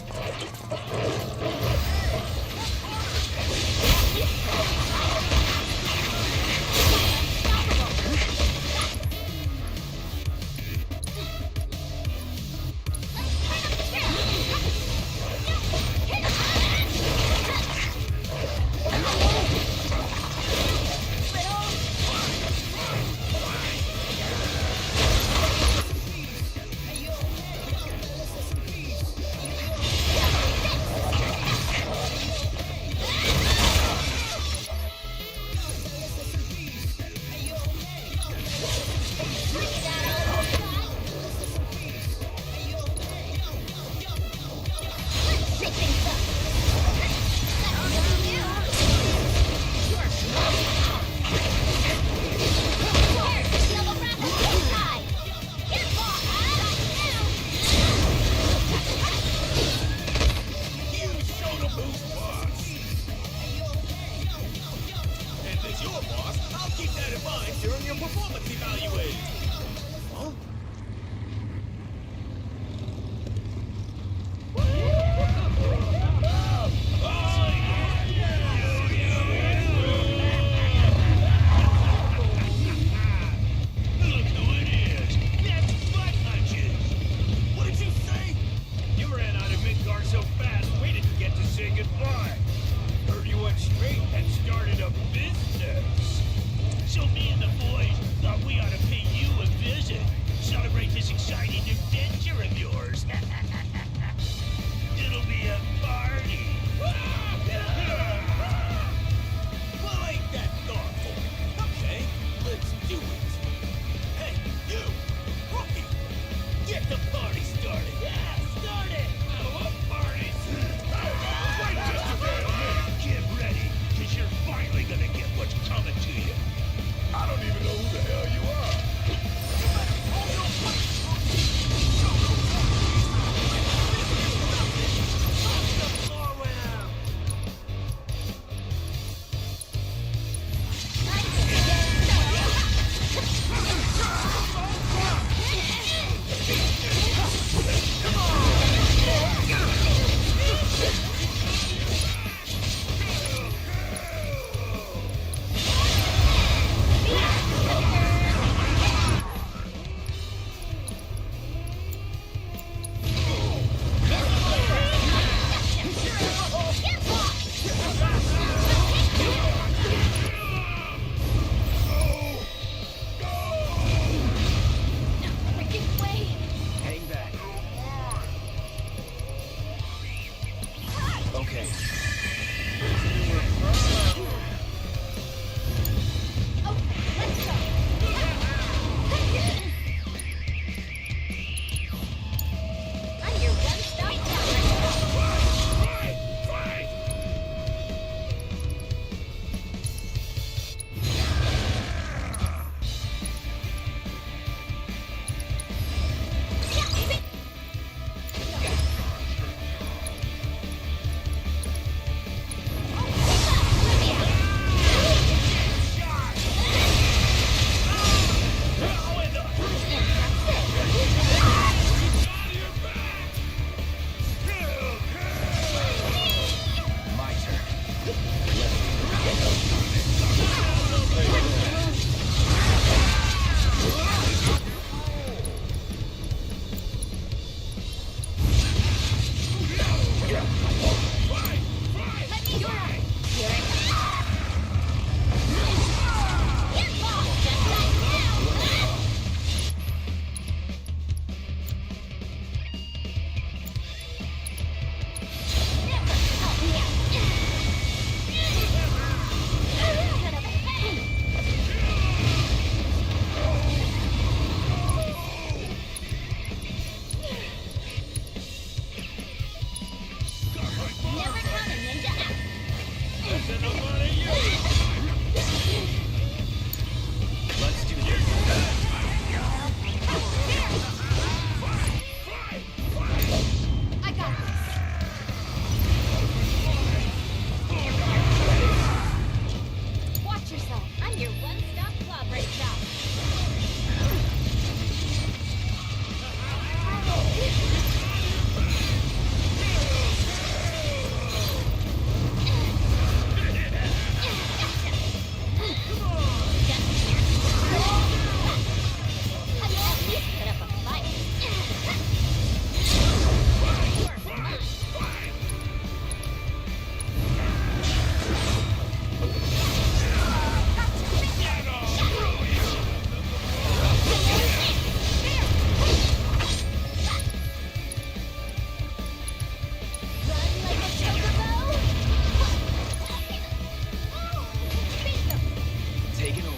taking over.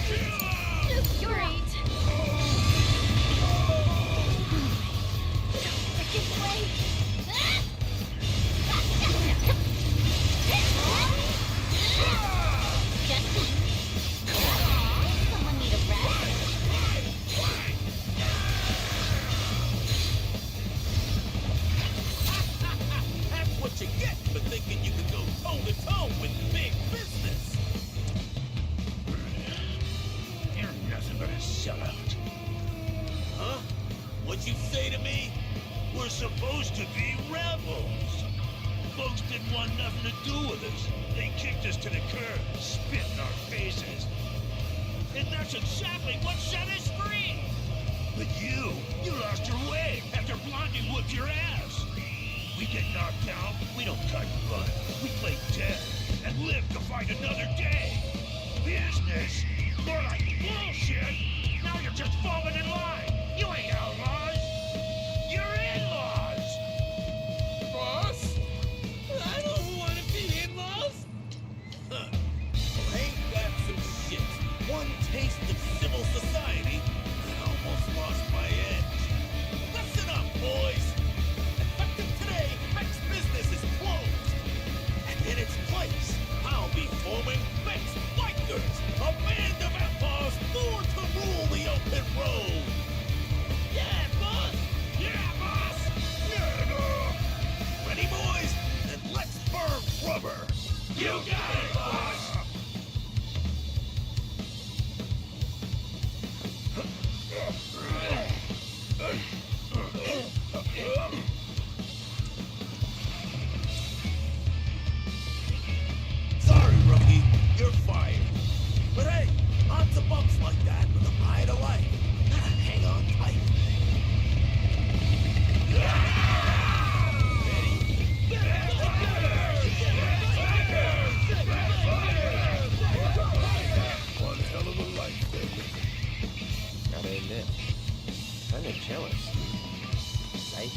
Great. Give way. Someone need a rest? That's what you get for thinking you can go toe-to-toe with big business. You're nothing but a sellout. Huh? What'd you say to me? We're supposed to be rebels. Folks didn't want nothing to do with us. They kicked us to the curb, spit in our faces. And that's exactly what set us free. But you lost your way after Blondie whooped your ass. We get knocked down, we don't cut and run. We play dead and live to fight another day. Business? More like bullshit. Now you're just falling in line. You ain't outlaws. You're in-laws. Boss? I don't want to be in-laws. Huh. Well, ain't that some shit? One taste of civil society, and I almost lost my edge. Listen up, boys. Effective today, Vex Business is closed. And in its place, I'll be forming Vex Bikers, a band of outlaws born to rule the open road. Yeah, boss! Yeah, boss! Yeah! Ready, boys? Then let's burn rubber! You got it, boss! Sorry, rookie. You're fired. But hey, lots of bumps like that with a ride of life. Hang on tight. One hell of a life there. Gotta admit, kinda jealous. Psych.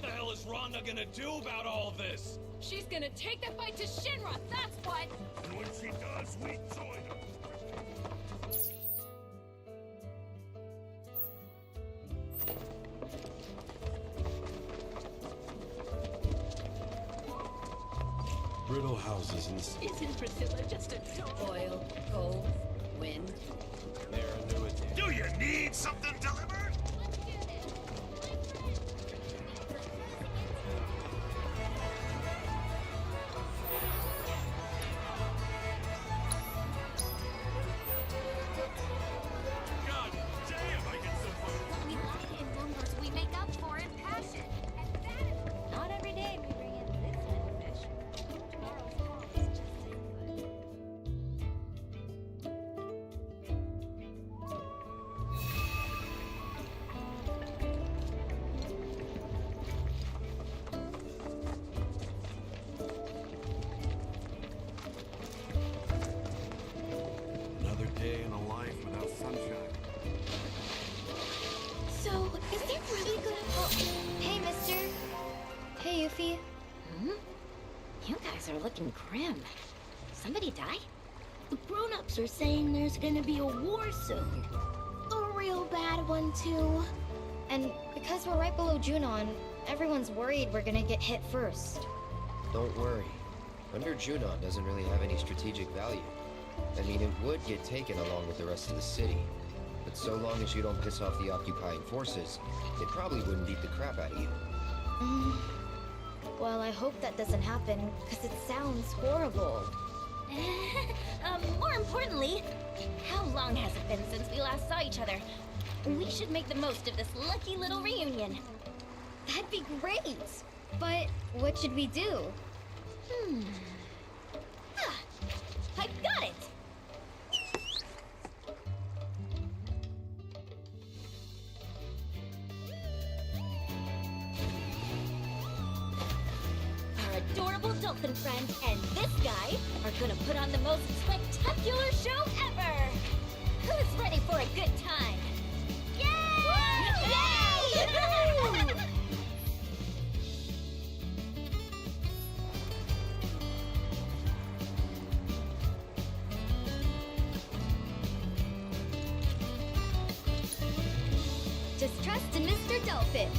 What the hell is Rhonda gonna do about all this? She's gonna take the fight to Shinra, that's what! And when she does, we join her. Brittle houses in the Isn't Priscilla just adorable? Oil, coal, wind. They're a new addition. Do you need something delivered? God damn, I get so When we lead in numbers, we make up for in passion. And that is not every day we bring in this kind of fish. Tomorrow's call is just input. Another day in a life without sunshine. So, is it really gonna Hey, mister. Hey, Yuffie. Hmm? You guys are looking grim. Somebody die? The grown-ups are saying there's gonna be a war soon. A real bad one, too. And because we're right below Junon, everyone's worried we're gonna get hit first. Don't worry. Under Junon doesn't really have any strategic value. I mean, it would get taken along with the rest of the city. But so long as you don't piss off the occupying forces, they probably wouldn't beat the crap out of you. Well, I hope that doesn't happen, because it sounds horrible. More importantly, how long has it been since we last saw each other? We should make the most of this lucky little reunion. That'd be great! But what should we do? I got it! Our adorable dolphin friend and this guy are gonna put on the most spectacular show ever! Who's ready for a good time? Yay! Yay! Just trust in Mr. Dolphin.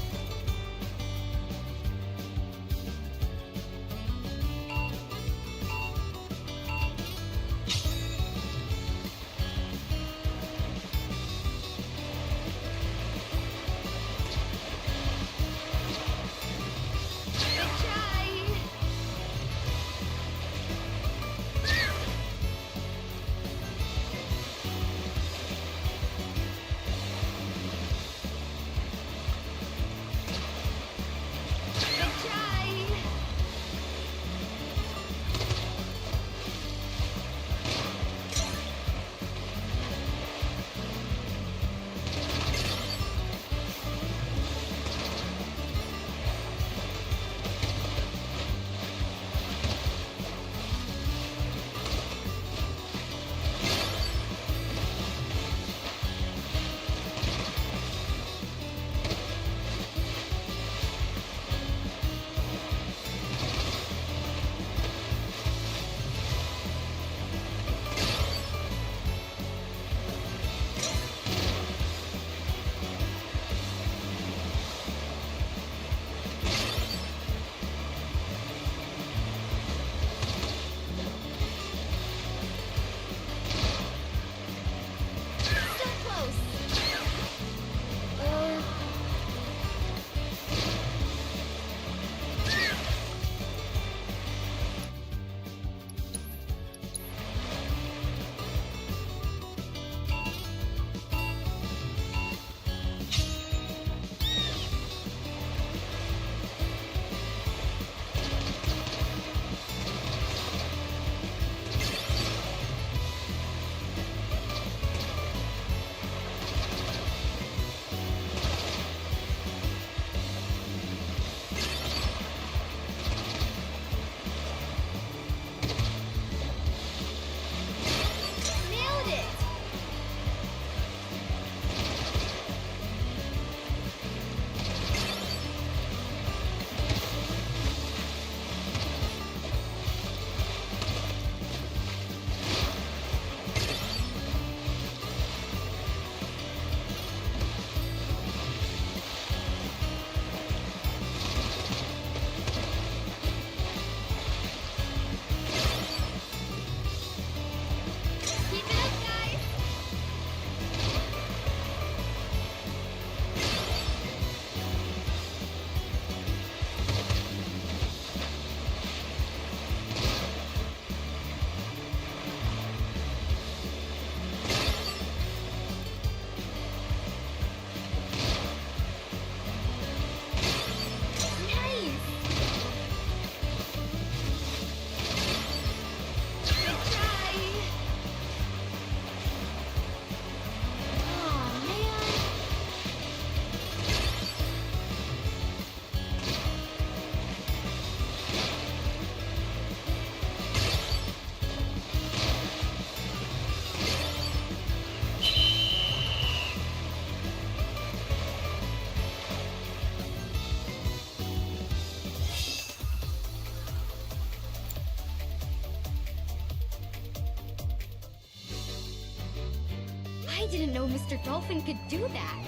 didn't know Mr. Dolphin could do that.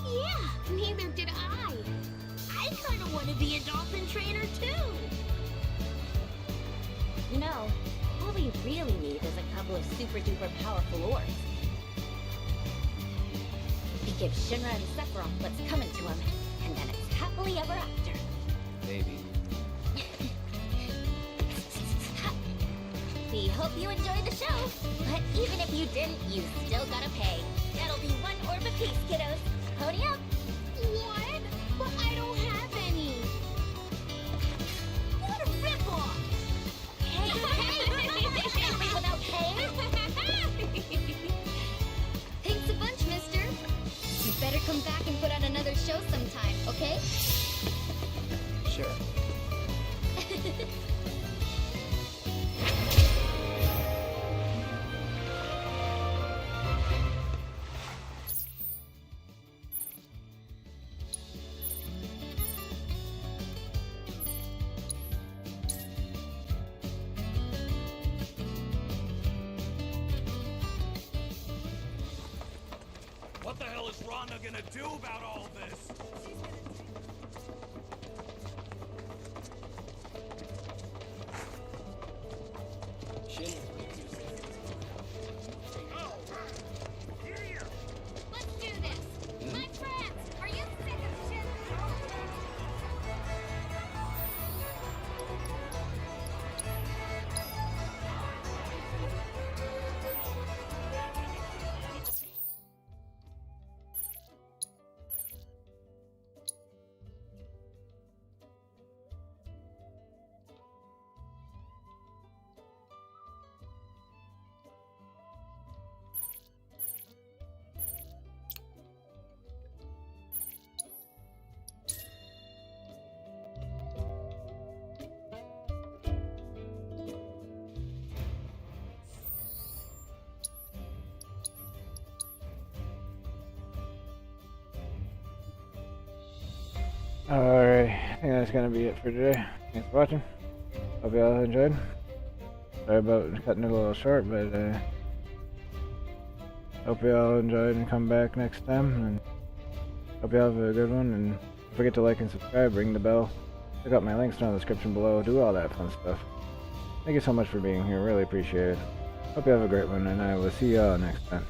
Yeah, neither did I. I kind of want to be a dolphin trainer too. You know, all we really need is a couple of super-duper powerful oars. We give Shinra and Sephiroth what's coming to them, and then it's happily ever after. Maybe. We hope you enjoyed the show, but even if you didn't, you still gotta pay. That'll be 1 orb apiece, kiddos. Pony up! What? But I don't have any. What a ripoff! Hey, you can't leave without paying. Thanks a bunch, mister. You better come back and put on another show sometime, okay? Sure. What the hell is Rana gonna do about all this? Let's do this. My friends, are you sick of shit? Alright, I think that's gonna be it for today. Thanks for watching. Hope you all enjoyed. Sorry about cutting it a little short, but hope you all enjoyed and come back next time. And hope you all have a good one. And don't forget to like and subscribe, ring the bell, check out my links down in the description below, do all that fun stuff. Thank you so much for being here, really appreciate it. Hope you have a great one, and I will see you all next time.